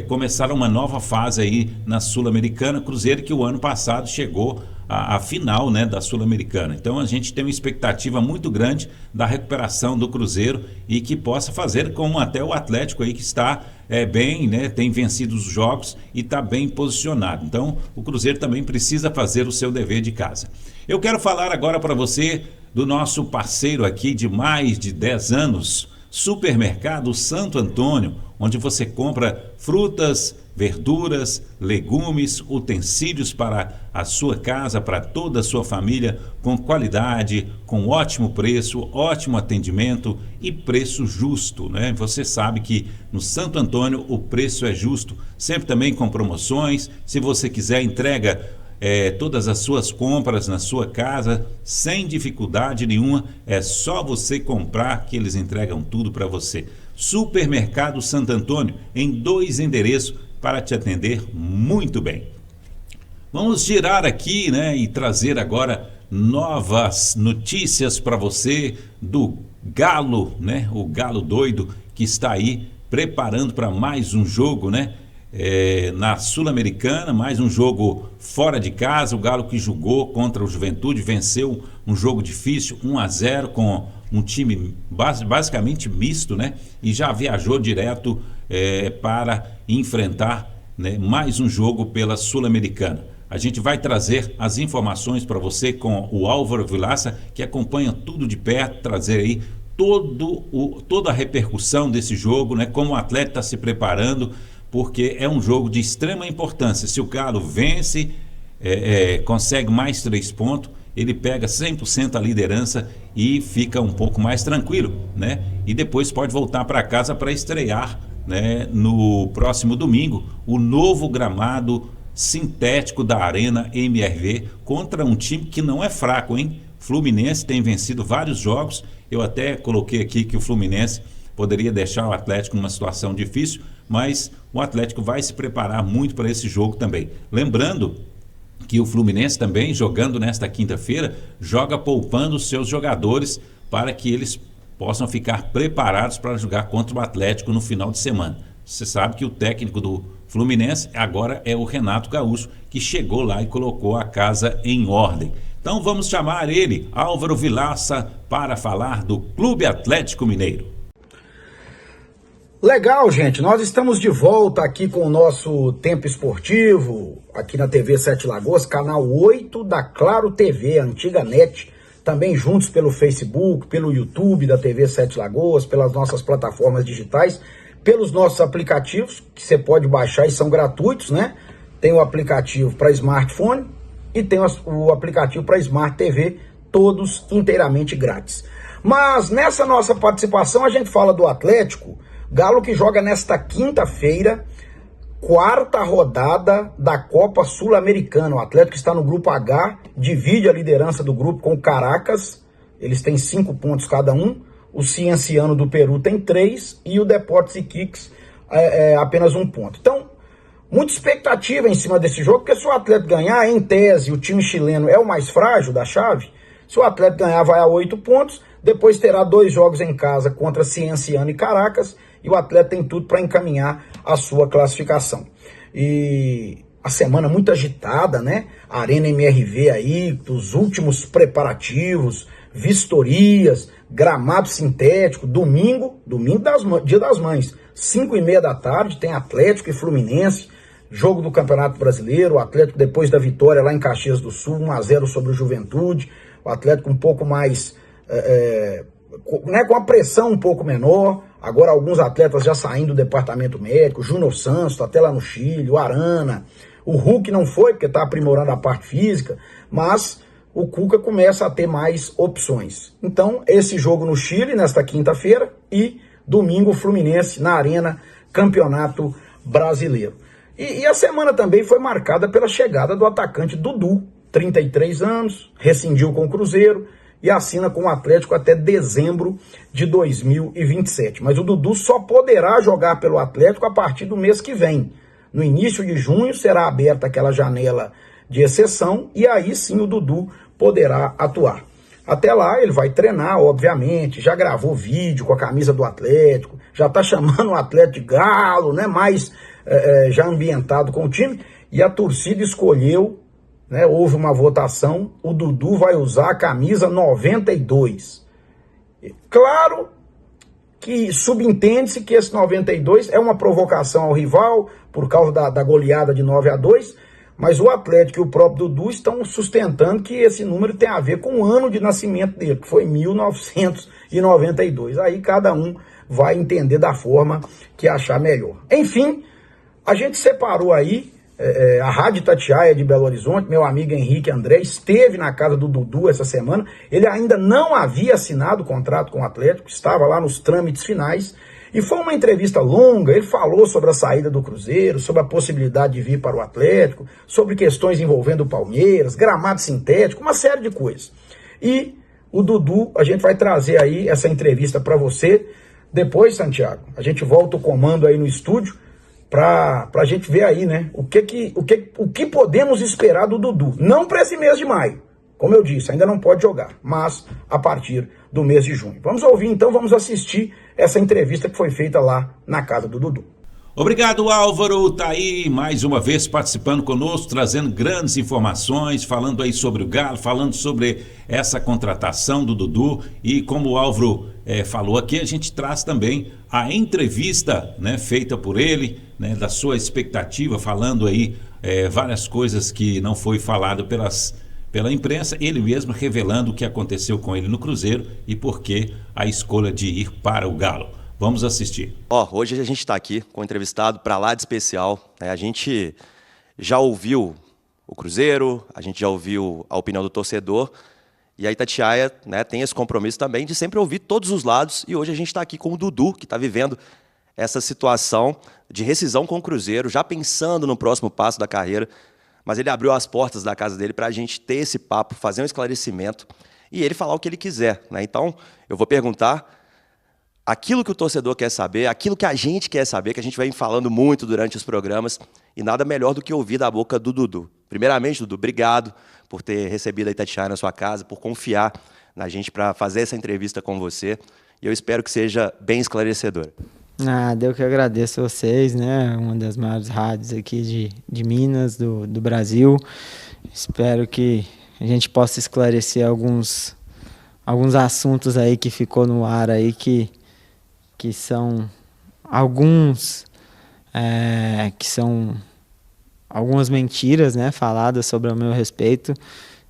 começar uma nova fase aí na Sul-Americana. Cruzeiro que o ano passado chegou à final, né, da Sul-Americana. Então a gente tem uma expectativa muito grande da recuperação do Cruzeiro e que possa fazer como até o Atlético aí, que está bem, né, tem vencido os jogos e está bem posicionado. Então o Cruzeiro também precisa fazer o seu dever de casa. Eu quero falar agora para você do nosso parceiro aqui de mais de 10 anos, Supermercado Santo Antônio, onde você compra frutas, verduras, legumes, utensílios para a sua casa, para toda a sua família, com qualidade, com ótimo preço, ótimo atendimento e preço justo, né? Você sabe que no Santo Antônio o preço é justo, sempre também com promoções. Se você quiser, entrega todas as suas compras na sua casa sem dificuldade nenhuma, é só você comprar que eles entregam tudo para você. Supermercado Santo Antônio, em 2 endereços para te atender muito bem. Vamos girar aqui, né, e trazer agora novas notícias para você do Galo, né, o Galo doido que está aí preparando para mais um jogo, né? Na Sul-Americana, mais um jogo fora de casa. O Galo que jogou contra o Juventude, venceu um jogo difícil, 1-0, com um time basicamente misto, né? E já viajou direto para enfrentar, né, mais um jogo pela Sul-Americana. A gente vai trazer as informações para você com o Álvaro Vilaça, que acompanha tudo de perto, trazer aí toda a repercussão desse jogo, né? Como o atleta está se preparando, porque é um jogo de extrema importância. Se o Galo vence, consegue mais 3 pontos, ele pega 100% a liderança e fica um pouco mais tranquilo, né? E depois pode voltar para casa para estrear, né, no próximo domingo, o novo gramado sintético da Arena MRV contra um time que não é fraco, hein? Fluminense tem vencido vários jogos. Eu até coloquei aqui que o Fluminense poderia deixar o Atlético numa situação difícil, mas o Atlético vai se preparar muito para esse jogo também. Lembrando que o Fluminense também, jogando nesta quinta-feira, joga poupando os seus jogadores para que eles possam ficar preparados para jogar contra o Atlético no final de semana. Você sabe que o técnico do Fluminense agora é o Renato Gaúcho, que chegou lá e colocou a casa em ordem. Então vamos chamar ele, Álvaro Vilaça, para falar do Clube Atlético Mineiro. Legal, gente, nós estamos de volta aqui com o nosso Tempo Esportivo, aqui na TV 7 Lagoas, canal 8 da Claro TV, a antiga NET, também juntos pelo Facebook, pelo YouTube da TV 7 Lagoas, pelas nossas plataformas digitais, pelos nossos aplicativos, que você pode baixar e são gratuitos, né? Tem o aplicativo para smartphone e tem o aplicativo para Smart TV, todos inteiramente grátis. Mas nessa nossa participação a gente fala do Atlético, Galo que joga nesta quinta-feira, 4ª rodada da Copa Sul-Americana. O Atlético está no grupo H, divide a liderança do grupo com o Caracas, eles têm 5 pontos cada um, o Cienciano do Peru tem 3 e o Deportes Iquiques apenas 1 ponto. Então, muita expectativa em cima desse jogo, porque se o Atlético ganhar, em tese, o time chileno é o mais frágil da chave. Se o Atlético ganhar, vai a 8 pontos, depois terá 2 jogos em casa contra Cienciano e Caracas, e o Atlético tem tudo para encaminhar a sua classificação. E a semana muito agitada, né? Arena MRV aí, dos últimos preparativos, vistorias, gramado sintético, domingo Dia das Mães, 5h30 da tarde, tem Atlético e Fluminense, jogo do Campeonato Brasileiro. O Atlético, depois da vitória lá em Caxias do Sul, 1-0 sobre o Juventude, o Atlético um pouco mais, né, com a pressão um pouco menor. Agora alguns atletas já saindo do departamento médico, o Júnior Santos está até lá no Chile, o Arana, o Hulk não foi porque está aprimorando a parte física, mas o Cuca começa a ter mais opções. Então esse jogo no Chile nesta quinta-feira e domingo Fluminense na Arena, Campeonato Brasileiro. E a semana também foi marcada pela chegada do atacante Dudu, 33 anos, rescindiu com o Cruzeiro e assina com o Atlético até dezembro de 2027. Mas o Dudu só poderá jogar pelo Atlético a partir do mês que vem. No início de junho será aberta aquela janela de exceção e aí sim o Dudu poderá atuar. Até lá ele vai treinar, obviamente, já gravou vídeo com a camisa do Atlético, já está chamando o Atlético de Galo, né, mais já ambientado com o time, e a torcida escolheu, né, houve uma votação, o Dudu vai usar a camisa 92. Claro que subentende-se que esse 92 é uma provocação ao rival, por causa da goleada de 9-2, Mas o Atlético e o próprio Dudu estão sustentando que esse número tem a ver com o ano de nascimento dele, que foi 1992. Aí cada um vai entender da forma que achar melhor. Enfim, a gente separou aí, a Rádio Itatiaia de Belo Horizonte, meu amigo Henrique André, esteve na casa do Dudu essa semana. Ele ainda não havia assinado o contrato com o Atlético, estava lá nos trâmites finais. E foi uma entrevista longa, ele falou sobre a saída do Cruzeiro, sobre a possibilidade de vir para o Atlético, sobre questões envolvendo o Palmeiras, gramado sintético, uma série de coisas. E o Dudu, a gente vai trazer aí essa entrevista para você. Depois, Santiago, a gente volta o comando aí no estúdio para a gente ver aí, né, o que podemos esperar do Dudu. Não para esse mês de maio, como eu disse, ainda não pode jogar, mas a partir do mês de junho. Vamos ouvir então, vamos assistir essa entrevista que foi feita lá na casa do Dudu. Obrigado, Álvaro, tá aí mais uma vez participando conosco, trazendo grandes informações, falando aí sobre o Galo, falando sobre essa contratação do Dudu. E como o Álvaro falou aqui, a gente traz também a entrevista, né, feita por ele, né, da sua expectativa, falando aí várias coisas que não foi falado pela imprensa, ele mesmo revelando o que aconteceu com ele no Cruzeiro e por que a escolha de ir para o Galo. Vamos assistir. Hoje a gente está aqui com um entrevistado para lá de especial. A gente já ouviu o Cruzeiro, a gente já ouviu a opinião do torcedor, e a Itatiaia, né, tem esse compromisso também de sempre ouvir todos os lados, e hoje a gente está aqui com o Dudu, que está vivendo essa situação de rescisão com o Cruzeiro, já pensando no próximo passo da carreira, mas ele abriu as portas da casa dele para a gente ter esse papo, fazer um esclarecimento e ele falar o que ele quiser, né? Então, eu vou perguntar aquilo que o torcedor quer saber, aquilo que a gente quer saber, que a gente vem falando muito durante os programas, e nada melhor do que ouvir da boca do Dudu. Primeiramente, Dudu, obrigado por ter recebido a Itatiaia na sua casa, por confiar na gente para fazer essa entrevista com você, e eu espero que seja bem esclarecedora. Eu que agradeço a vocês, né? Uma das maiores rádios aqui de Minas, do Brasil. Espero que a gente possa esclarecer alguns assuntos aí que ficou no ar aí, que são algumas mentiras, né, faladas sobre o meu respeito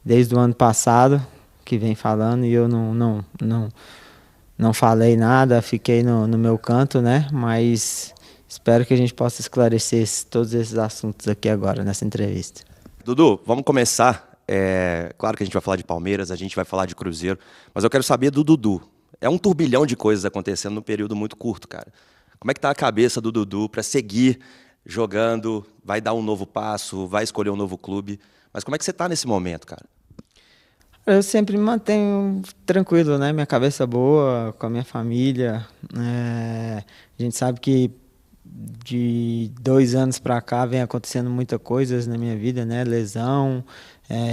desde o ano passado, que vem falando, e eu não falei nada, fiquei no meu canto, né? Mas espero que a gente possa esclarecer todos esses assuntos aqui agora, nessa entrevista. Dudu, vamos começar. Claro que a gente vai falar de Palmeiras, a gente vai falar de Cruzeiro, mas eu quero saber do Dudu. É um turbilhão de coisas acontecendo num período muito curto, cara. Como é que tá a cabeça do Dudu para seguir jogando, vai dar um novo passo, vai escolher um novo clube? Mas como é que você tá nesse momento, cara? Eu sempre me mantenho tranquilo, né? Minha cabeça boa, com a minha família. A gente sabe que de 2 anos para cá vem acontecendo muitas coisas na minha vida, né? Lesão.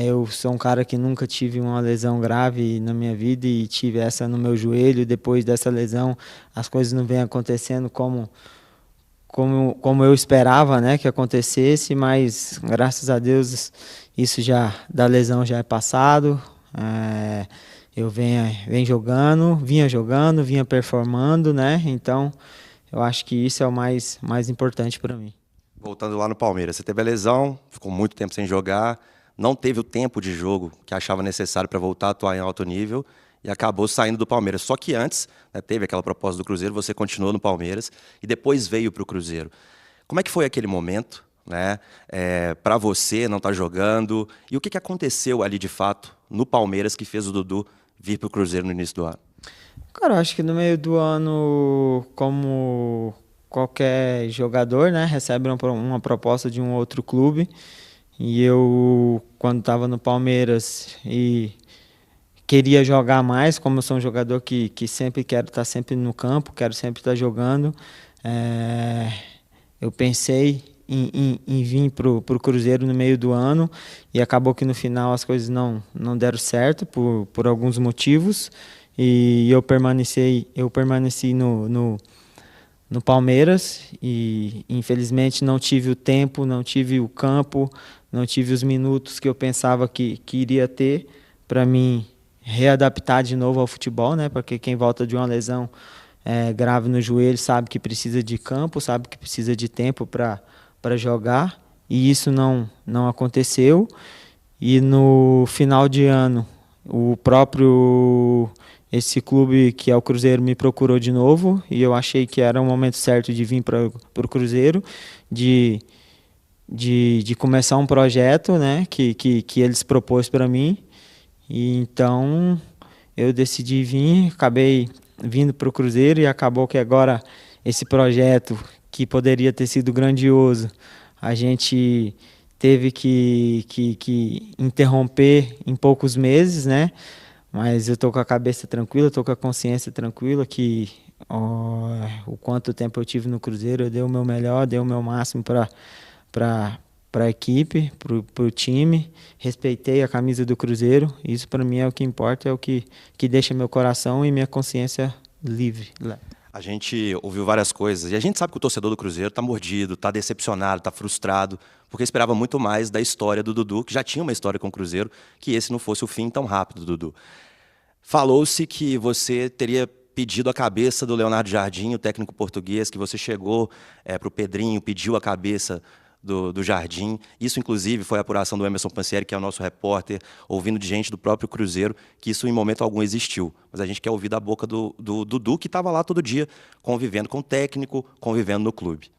Eu sou um cara que nunca tive uma lesão grave na minha vida e tive essa no meu joelho. Depois dessa lesão, as coisas não vêm acontecendo como eu esperava, né, que acontecesse, mas graças a Deus isso da lesão já é passado. Eu vinha jogando, vinha performando, né? Então, eu acho que isso é o mais importante para mim. Voltando lá no Palmeiras, você teve a lesão, ficou muito tempo sem jogar, não teve o tempo de jogo que achava necessário para voltar a atuar em alto nível e acabou saindo do Palmeiras. Só que antes, né, teve aquela proposta do Cruzeiro, você continuou no Palmeiras e depois veio para o Cruzeiro. Como é que foi aquele momento, né, para você não estar jogando? E o que aconteceu ali de fato no Palmeiras que fez o Dudu vir para o Cruzeiro no início do ano? Cara, eu acho que no meio do ano, como qualquer jogador, né, recebe uma proposta de um outro clube. E eu, quando estava no Palmeiras e queria jogar mais, como eu sou um jogador que sempre quero estar sempre no campo, quero sempre estar jogando, eu pensei em vir para o Cruzeiro no meio do ano e acabou que no final as coisas não deram certo por alguns motivos e eu permaneci no Palmeiras e infelizmente não tive o tempo, não tive o campo, não tive os minutos que eu pensava que iria ter para mim readaptar de novo ao futebol, né? Porque quem volta de uma lesão grave no joelho sabe que precisa de campo, sabe que precisa de tempo para jogar e isso não aconteceu. E no final de ano, esse clube que é o Cruzeiro me procurou de novo, e eu achei que era o momento certo de vir para o Cruzeiro, de começar um projeto, né, que eles propôs para mim. E então eu decidi vir, acabei vindo para o Cruzeiro, e acabou que agora esse projeto, que poderia ter sido grandioso, a gente teve que interromper em poucos meses, né? Mas eu estou com a cabeça tranquila, estou com a consciência tranquila que o quanto tempo eu tive no Cruzeiro, eu dei o meu melhor, dei o meu máximo para a equipe, para o time, respeitei a camisa do Cruzeiro. Isso para mim é o que importa, é o que deixa meu coração e minha consciência livre. A gente ouviu várias coisas e a gente sabe que o torcedor do Cruzeiro está mordido, está decepcionado, está frustrado, porque esperava muito mais da história do Dudu, que já tinha uma história com o Cruzeiro, que esse não fosse o fim tão rápido do Dudu. Falou-se que você teria pedido a cabeça do Leonardo Jardim, o técnico português, que você chegou para o Pedrinho, pediu a cabeça do Jardim. Isso, inclusive, foi a apuração do Emerson Pansieri, que é o nosso repórter, ouvindo de gente do próprio Cruzeiro, que isso em momento algum existiu. Mas a gente quer ouvir da boca do Dudu, que estava lá todo dia, convivendo com o técnico, convivendo no clube.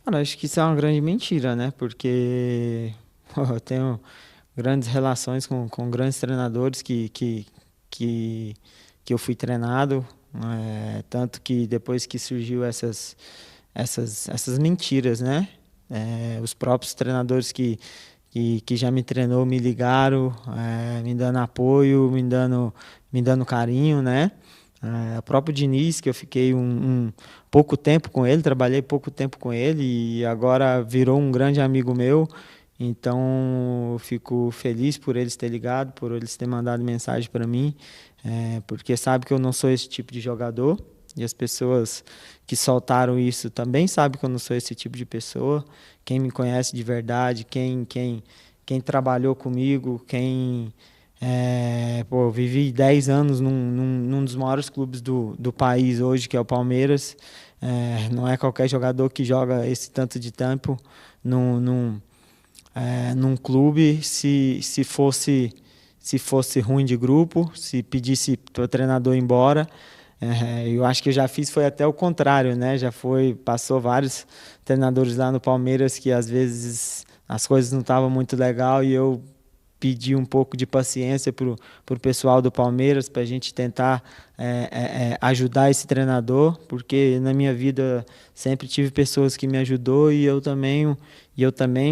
Cara, acho que isso é uma grande mentira, né? Porque eu tenho grandes relações com grandes treinadores que eu fui treinado, tanto que depois que surgiu essas mentiras, né? Os próprios treinadores que já me treinou me ligaram, me dando apoio, me dando carinho, né? O próprio Diniz, que eu fiquei pouco tempo com ele, trabalhei pouco tempo com ele e agora virou um grande amigo meu. Então eu fico feliz por eles terem ligado, por eles terem mandado mensagem para mim, porque sabe que eu não sou esse tipo de jogador. E as pessoas que soltaram isso também sabem que eu não sou esse tipo de pessoa. Quem me conhece de verdade, quem trabalhou comigo, vivi 10 anos num dos maiores clubes do país hoje, que é o Palmeiras. Não é qualquer jogador que joga esse tanto de tempo num clube. Se fosse ruim de grupo, se pedisse para o treinador ir embora, eu acho que eu já fiz, foi até o contrário, né? Passou vários treinadores lá no Palmeiras que às vezes as coisas não estavam muito legal e eu pedi um pouco de paciência pro pessoal do Palmeiras para a gente tentar ajudar esse treinador, porque na minha vida sempre tive pessoas que me ajudou e eu também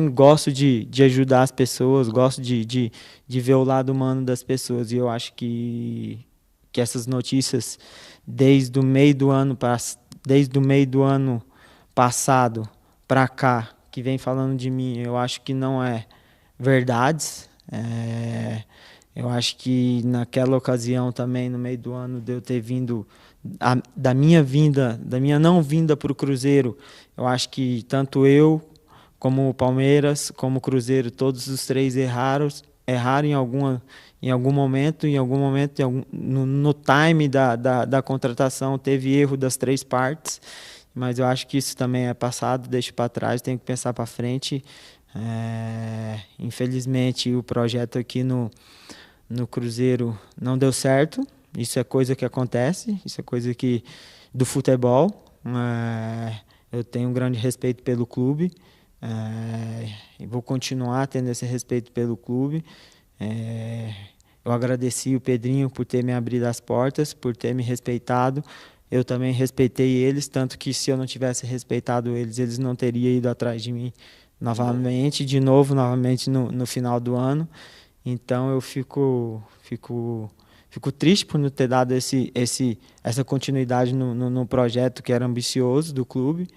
gosto de ajudar as pessoas, gosto de ver o lado humano das pessoas, e eu acho que essas notícias desde o meio do ano passado para cá, que vem falando de mim, eu acho que não é verdades. Eu acho que naquela ocasião também, no meio do ano, de eu ter vindo, da minha não vinda para o Cruzeiro, eu acho que tanto eu, como o Palmeiras, como o Cruzeiro, todos os três erraram em algum momento, no time da contratação, teve erro das três partes, mas eu acho que isso também é passado, deixo para trás, tenho que pensar para frente. Infelizmente, o projeto aqui no Cruzeiro não deu certo. Isso é coisa que acontece, isso é coisa do futebol. Eu tenho um grande respeito pelo clube, e vou continuar tendo esse respeito pelo clube. Eu agradeci o Pedrinho por ter me abrido as portas, por ter me respeitado. Eu também respeitei eles, tanto que se eu não tivesse respeitado eles não teriam ido atrás de mim novamente no final do ano. Então eu fico triste por não ter dado essa continuidade no projeto que era ambicioso do clube,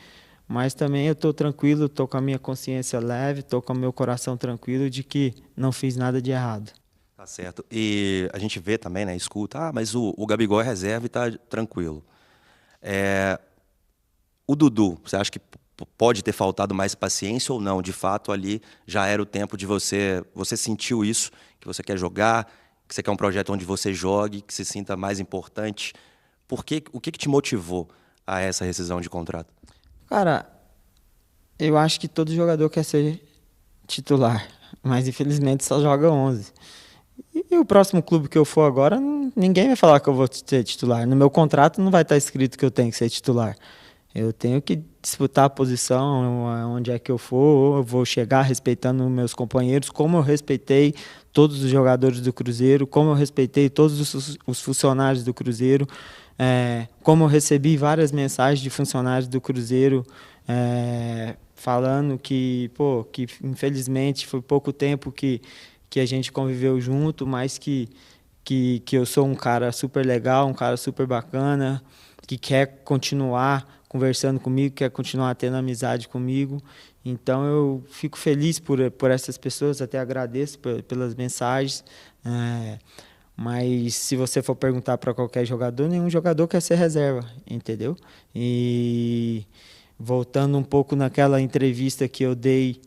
mas também eu estou tranquilo, estou com a minha consciência leve, estou com o meu coração tranquilo de que não fiz nada de errado. Tá certo. E a gente vê também, né, escuta, mas o Gabigol é reserva e está tranquilo. O Dudu, você acha que pode ter faltado mais paciência ou não? De fato, ali já era o tempo de você sentiu isso, que você quer jogar, que você quer um projeto onde você jogue, que se sinta mais importante. O que te motivou a essa rescisão de contrato? Cara, eu acho que todo jogador quer ser titular, mas infelizmente só joga 11. E o próximo clube que eu for agora, ninguém vai falar que eu vou ser titular. No meu contrato não vai estar escrito que eu tenho que ser titular. Eu tenho que disputar a posição onde é que eu for, eu vou chegar respeitando meus companheiros, como eu respeitei todos os jogadores do Cruzeiro, como eu respeitei todos os funcionários do Cruzeiro, como eu recebi várias mensagens de funcionários do Cruzeiro falando que infelizmente foi pouco tempo que a gente conviveu junto, mas que eu sou um cara super legal, um cara super bacana, que quer continuar conversando comigo, quer continuar tendo amizade comigo. Então eu fico feliz por essas pessoas, até agradeço pelas mensagens. Mas se você for perguntar para qualquer jogador, nenhum jogador quer ser reserva, entendeu? E voltando um pouco naquela entrevista que eu dei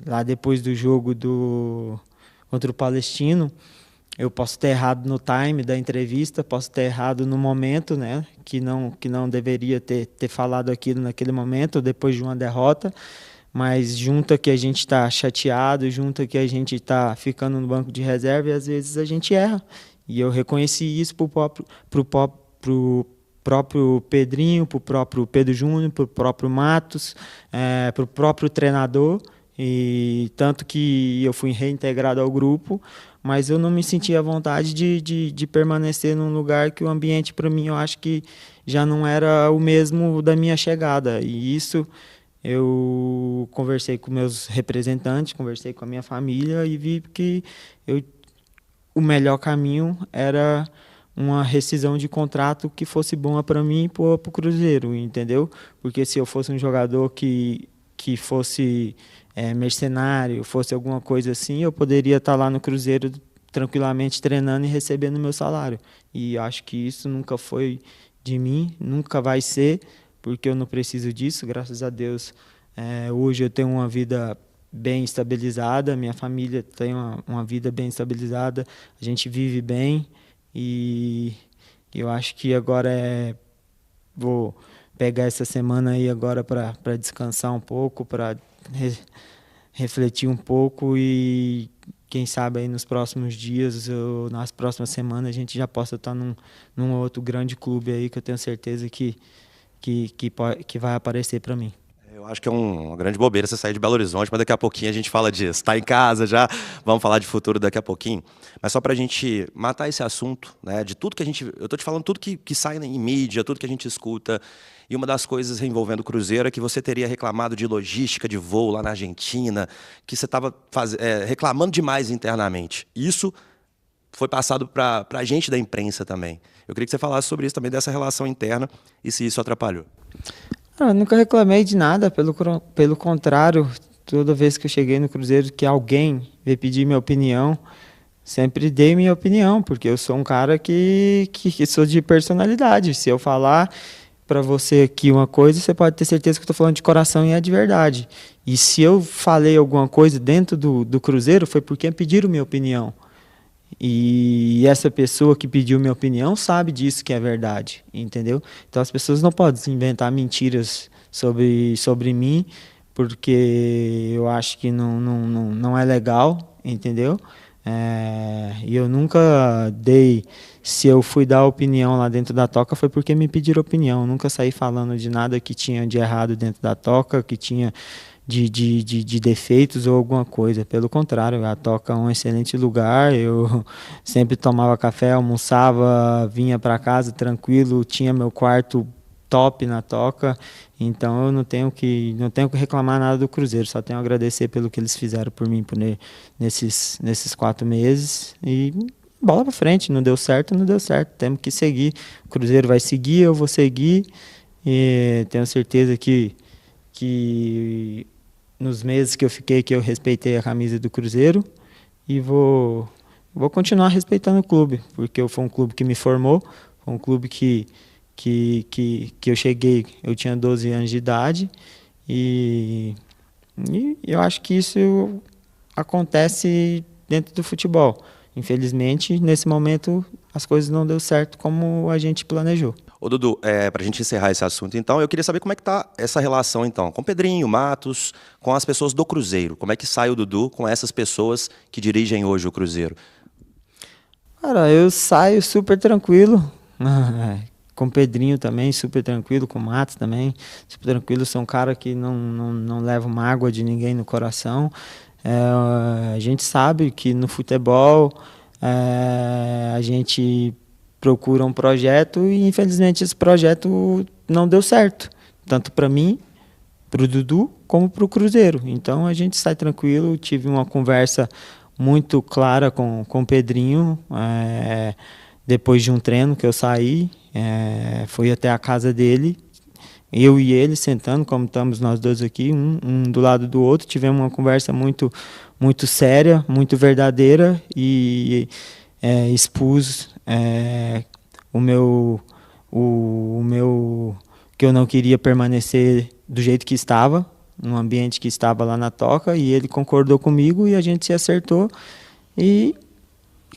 lá depois do jogo contra o Palestino, eu posso ter errado no time da entrevista, posso ter errado no momento, né, que não deveria ter falado aquilo naquele momento, depois de uma derrota, mas junta que a gente está chateado, junta que a gente está ficando no banco de reserva e às vezes a gente erra. E eu reconheci isso pro próprio Pedrinho, para o próprio Pedro Júnior, para o próprio Matos, para o próprio treinador, e tanto que eu fui reintegrado ao grupo, mas eu não me senti à vontade de permanecer num lugar que o ambiente, para mim, eu acho que já não era o mesmo da minha chegada. E isso eu conversei com meus representantes, conversei com a minha família e vi que o melhor caminho era uma rescisão de contrato que fosse boa para mim e para o Cruzeiro, entendeu? Porque se eu fosse um jogador que fosse mercenário, fosse alguma coisa assim, eu poderia estar lá no Cruzeiro tranquilamente treinando e recebendo meu salário. E acho que isso nunca foi de mim, nunca vai ser, porque eu não preciso disso, graças a Deus. Hoje eu tenho uma vida bem estabilizada, minha família tem uma vida bem estabilizada, a gente vive bem. E eu acho que agora vou pegar essa semana aí agora para descansar um pouco, para refletir um pouco e quem sabe aí nos próximos dias ou nas próximas semanas a gente já possa estar num outro grande clube aí que eu tenho certeza que vai aparecer para mim. Eu acho que é uma grande bobeira você sair de Belo Horizonte, mas daqui a pouquinho a gente fala disso. Tá em casa já, vamos falar de futuro daqui a pouquinho. Mas só pra gente matar esse assunto, né, de tudo que a gente... Eu tô te falando tudo que sai em mídia, tudo que a gente escuta. E uma das coisas envolvendo o Cruzeiro é que você teria reclamado de logística de voo lá na Argentina, que você estava reclamando demais internamente. Isso foi passado pra gente da imprensa também. Eu queria que você falasse sobre isso também, dessa relação interna, e se isso atrapalhou. Eu nunca reclamei de nada, pelo contrário, toda vez que eu cheguei no Cruzeiro que alguém veio pedir minha opinião, sempre dei minha opinião, porque eu sou um cara que sou de personalidade. Se eu falar para você aqui uma coisa, você pode ter certeza que eu estou falando de coração e é de verdade. E se eu falei alguma coisa dentro do Cruzeiro, foi porque pediram minha opinião. E essa pessoa que pediu minha opinião sabe disso que é verdade, entendeu? Então as pessoas não podem inventar mentiras sobre mim, porque eu acho que não é legal, entendeu? E eu nunca dei... Se eu fui dar opinião lá dentro da toca, foi porque me pediram opinião. Eu nunca saí falando de nada que tinha de errado dentro da toca, que tinha de defeitos ou alguma coisa. Pelo contrário, a toca é um excelente lugar. Eu sempre tomava café, almoçava, vinha para casa tranquilo, tinha meu quarto top na toca. Então eu não tenho que reclamar nada do Cruzeiro, só tenho a agradecer pelo que eles fizeram por mim nesses 4 meses. E bola para frente, não deu certo, temos que seguir. O Cruzeiro vai seguir, eu vou seguir, e tenho certeza que nos meses que eu fiquei, que eu respeitei a camisa do Cruzeiro, e vou continuar respeitando o clube, porque foi um clube que me formou, foi um clube que eu cheguei, eu tinha 12 anos de idade, e eu acho que isso acontece dentro do futebol. Infelizmente, nesse momento, as coisas não deu certo como a gente planejou. Ô, Dudu, para a gente encerrar esse assunto, então, eu queria saber como é que está essa relação, então, com Pedrinho, Matos, com as pessoas do Cruzeiro. Como é que sai o Dudu com essas pessoas que dirigem hoje o Cruzeiro? Cara, eu saio super tranquilo. Com o Pedrinho também, super tranquilo. Com o Matos também, super tranquilo. Sou um cara que não levo mágoa de ninguém no coração. A gente sabe que no futebol a gente procura um projeto e infelizmente esse projeto não deu certo, tanto para mim, para o Dudu, como para o Cruzeiro. Então a gente sai tranquilo. Tive uma conversa muito clara com o Pedrinho depois de um treino que eu saí, fui até a casa dele, eu e ele sentando, como estamos nós dois aqui, um do lado do outro. Tivemos uma conversa muito séria, muito verdadeira, e expus o meu que eu não queria permanecer do jeito que estava, no ambiente que estava lá na Toca, e ele concordou comigo e a gente se acertou, e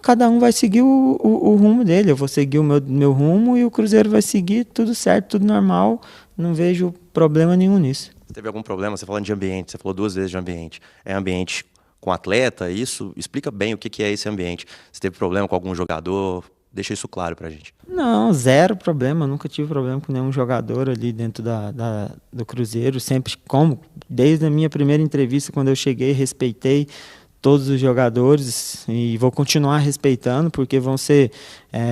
cada um vai seguir o rumo dele. Eu vou seguir o meu rumo e o Cruzeiro vai seguir, tudo certo, tudo normal. Não vejo problema nenhum nisso. Você teve algum problema? Você falando de ambiente, você falou 2 vezes de ambiente. É ambiente com atleta, isso? Explica bem o que é esse ambiente. Você teve problema com algum jogador? Deixa isso claro pra gente. Não, zero problema. Nunca tive problema com nenhum jogador ali dentro do Cruzeiro. Sempre, desde a minha primeira entrevista, quando eu cheguei, respeitei todos os jogadores e vou continuar respeitando, porque vão ser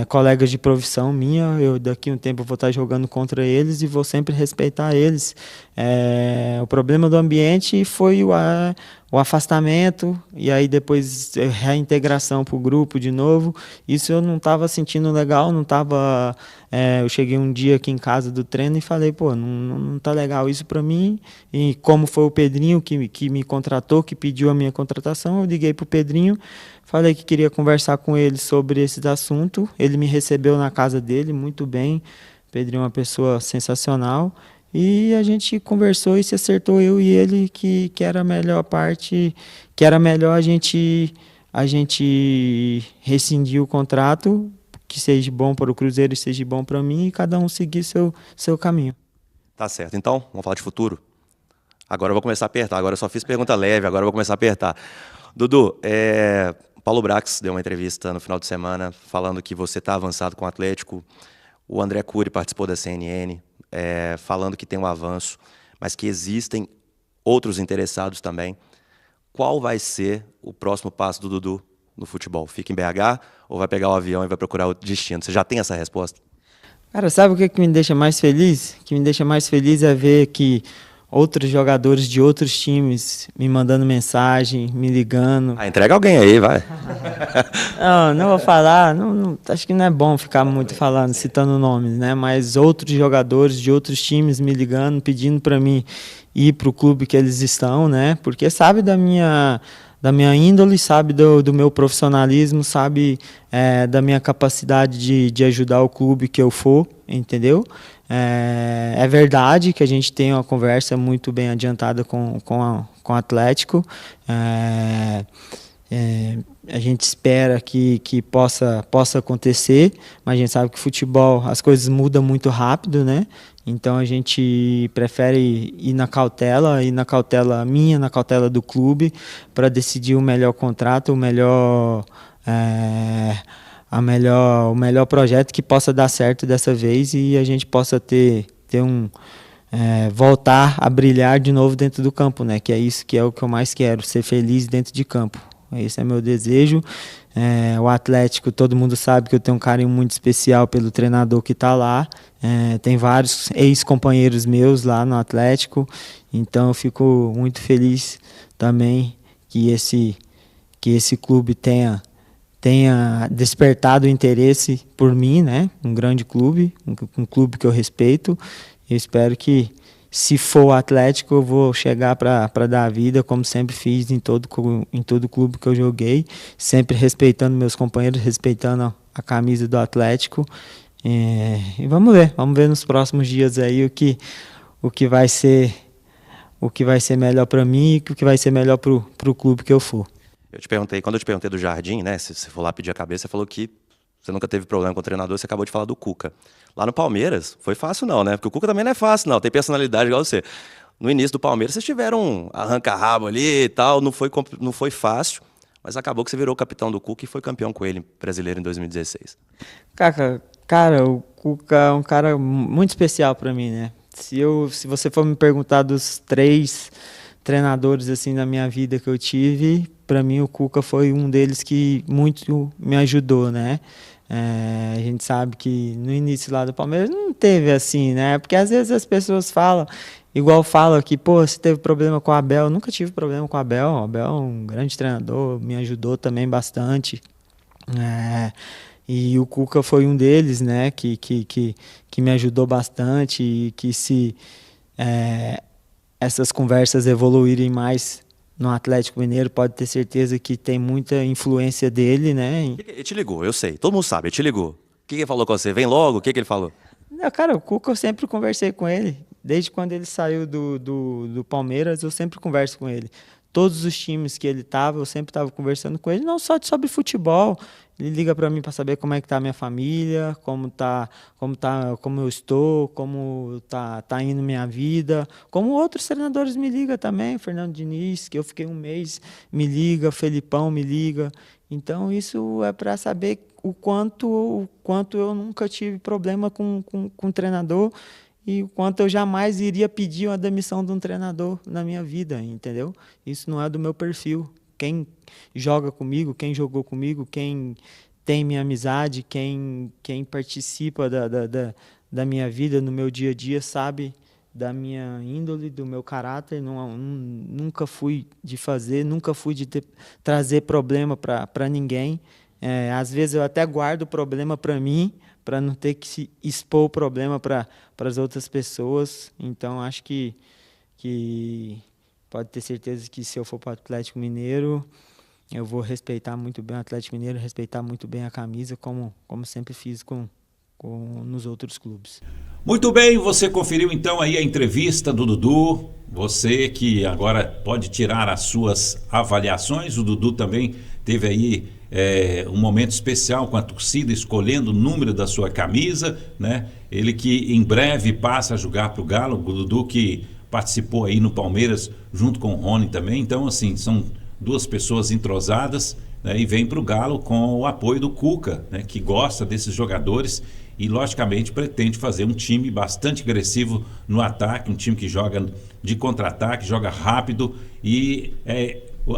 colegas de profissão minha. Eu daqui a um tempo vou estar jogando contra eles e vou sempre respeitar eles. O problema do ambiente foi o afastamento, e aí depois reintegração para o grupo de novo. Isso eu não estava sentindo legal, não estava. Eu cheguei um dia aqui em casa do treino e falei, não tá legal isso para mim. E como foi o Pedrinho que me contratou, que pediu a minha contratação, eu liguei pro Pedrinho, falei que queria conversar com ele sobre esse assunto. Ele me recebeu na casa dele muito bem. O Pedrinho é uma pessoa sensacional. E a gente conversou e se acertou, eu e ele, que era a melhor parte, que era melhor a gente rescindir o contrato, que seja bom para o Cruzeiro e seja bom para mim, e cada um seguir seu caminho. Tá certo. Então, vamos falar de futuro? Agora eu vou começar a apertar. Agora eu só fiz pergunta leve, agora eu vou começar a apertar. Dudu, Paulo Brax deu uma entrevista no final de semana falando que você está avançado com o Atlético. O André Cury participou da CNN, falando que tem um avanço, mas que existem outros interessados também. Qual vai ser o próximo passo do Dudu no futebol? Fica em BH ou vai pegar o avião e vai procurar outro destino? Você já tem essa resposta? Cara, sabe o que me deixa mais feliz? O que me deixa mais feliz é ver que outros jogadores de outros times me mandando mensagem, me ligando. Entrega alguém aí, vai. Não vou falar, acho que não é bom ficar muito falando, citando nomes, né? Mas outros jogadores de outros times me ligando, pedindo para mim ir para o clube que eles estão, né? Porque sabe da minha índole, sabe do meu profissionalismo, sabe da minha capacidade de ajudar o clube que eu for, entendeu? É verdade que a gente tem uma conversa muito bem adiantada com o Atlético. A gente espera que possa acontecer, mas a gente sabe que futebol, as coisas mudam muito rápido, né? Então a gente prefere ir na cautela minha, na cautela do clube, para decidir o melhor contrato, o melhor projeto que possa dar certo dessa vez, e a gente possa voltar a brilhar de novo dentro do campo, né? Que é isso que é o que eu mais quero, ser feliz dentro de campo. Esse é meu desejo. O Atlético, todo mundo sabe que eu tenho um carinho muito especial pelo treinador que está lá. Tem vários ex-companheiros meus lá no Atlético, então eu fico muito feliz também que esse clube tenha despertado o interesse por mim, né? Um grande clube, um clube que eu respeito. Eu espero que, se for o Atlético, eu vou chegar para dar a vida, como sempre fiz em todo clube que eu joguei, sempre respeitando meus companheiros, respeitando a camisa do Atlético. E vamos ver nos próximos dias aí o que vai ser melhor para mim e o que vai ser melhor para o clube que eu for. Quando eu te perguntei do Jardim, né, se você for lá pedir a cabeça, você falou que você nunca teve problema com o treinador, você acabou de falar do Cuca. Lá no Palmeiras, foi fácil não, né? Porque o Cuca também não é fácil não, tem personalidade igual você. No início do Palmeiras, vocês tiveram um arranca-rabo ali e tal, não foi fácil, mas acabou que você virou capitão do Cuca e foi campeão com ele, brasileiro, em 2016. Cara, o Cuca é um cara muito especial para mim, né? Se você for me perguntar dos 3 treinadores assim da minha vida que eu tive, para mim o Cuca foi um deles que muito me ajudou, né? A gente sabe que no início lá do Palmeiras não teve assim, né? Porque às vezes as pessoas falam, igual falam que, pô, você teve problema com o Abel. Eu nunca tive problema com o Abel. O Abel é um grande treinador, me ajudou também bastante. E o Cuca foi um deles, né? Que me ajudou bastante e que se essas conversas evoluírem mais no Atlético Mineiro, pode ter certeza que tem muita influência dele, né? Ele te ligou, eu sei, todo mundo sabe, ele te ligou. O que ele falou com você? Vem logo, o que ele falou? Não, cara, o Cuca eu sempre conversei com ele. Desde quando ele saiu do Palmeiras, eu sempre converso com ele. Todos os times que ele estava, eu sempre estava conversando com ele, não só sobre futebol. Ele liga para mim para saber como é que tá a minha família, como eu estou, como tá indo minha vida. Como outros treinadores me ligam também, Fernando Diniz, que eu fiquei um mês, me liga, Felipão me liga. Então isso é para saber o quanto eu nunca tive problema com treinador e o quanto eu jamais iria pedir uma demissão de um treinador na minha vida, entendeu? Isso não é do meu perfil. Quem joga comigo, quem jogou comigo, quem tem minha amizade, quem participa da minha vida, no meu dia a dia, sabe da minha índole, do meu caráter. Nunca fui de fazer, nunca fui de trazer problema para ninguém. Às vezes eu até guardo o problema para mim, para não ter que se expor o problema para as outras pessoas. Então, acho que pode ter certeza que se eu for para o Atlético Mineiro, eu vou respeitar muito bem o Atlético Mineiro, respeitar muito bem a camisa, como sempre fiz nos outros clubes. Muito bem, você conferiu então aí a entrevista do Dudu. Você que agora pode tirar as suas avaliações. O Dudu também teve aí um momento especial com a torcida, escolhendo o número da sua camisa, né? Ele que em breve passa a jogar para o Galo. O Dudu que participou aí no Palmeiras junto com o Rony também. Então, assim, são 2 pessoas entrosadas, né? E vem para o Galo com o apoio do Cuca, né? Que gosta desses jogadores e, logicamente, pretende fazer um time bastante agressivo no ataque, um time que joga de contra-ataque, joga rápido e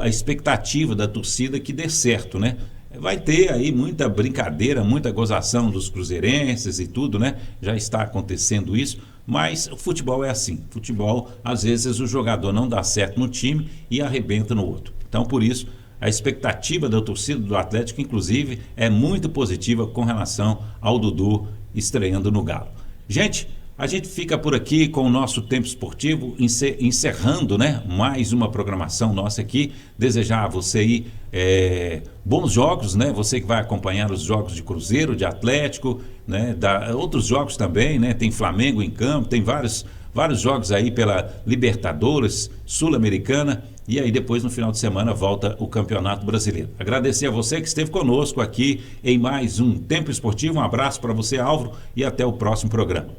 a expectativa da torcida é que dê certo, né? Vai ter aí muita brincadeira, muita gozação dos cruzeirenses e tudo, né? Já está acontecendo isso, mas o futebol é assim. Futebol, às vezes o jogador não dá certo no time e arrebenta no outro. Então, por isso, a expectativa da torcida do Atlético, inclusive, é muito positiva com relação ao Dudu estreando no Galo. Gente, a gente fica por aqui com o nosso Tempo Esportivo, encerrando, né, mais uma programação nossa aqui. Desejar a você aí bons jogos, né? Você que vai acompanhar os jogos de Cruzeiro, de Atlético, né? Outros jogos também, né? Tem Flamengo em campo, tem vários jogos aí pela Libertadores, Sul-Americana. E aí depois no final de semana volta o Campeonato Brasileiro. Agradecer a você que esteve conosco aqui em mais um Tempo Esportivo. Um abraço para você, Álvaro, e até o próximo programa.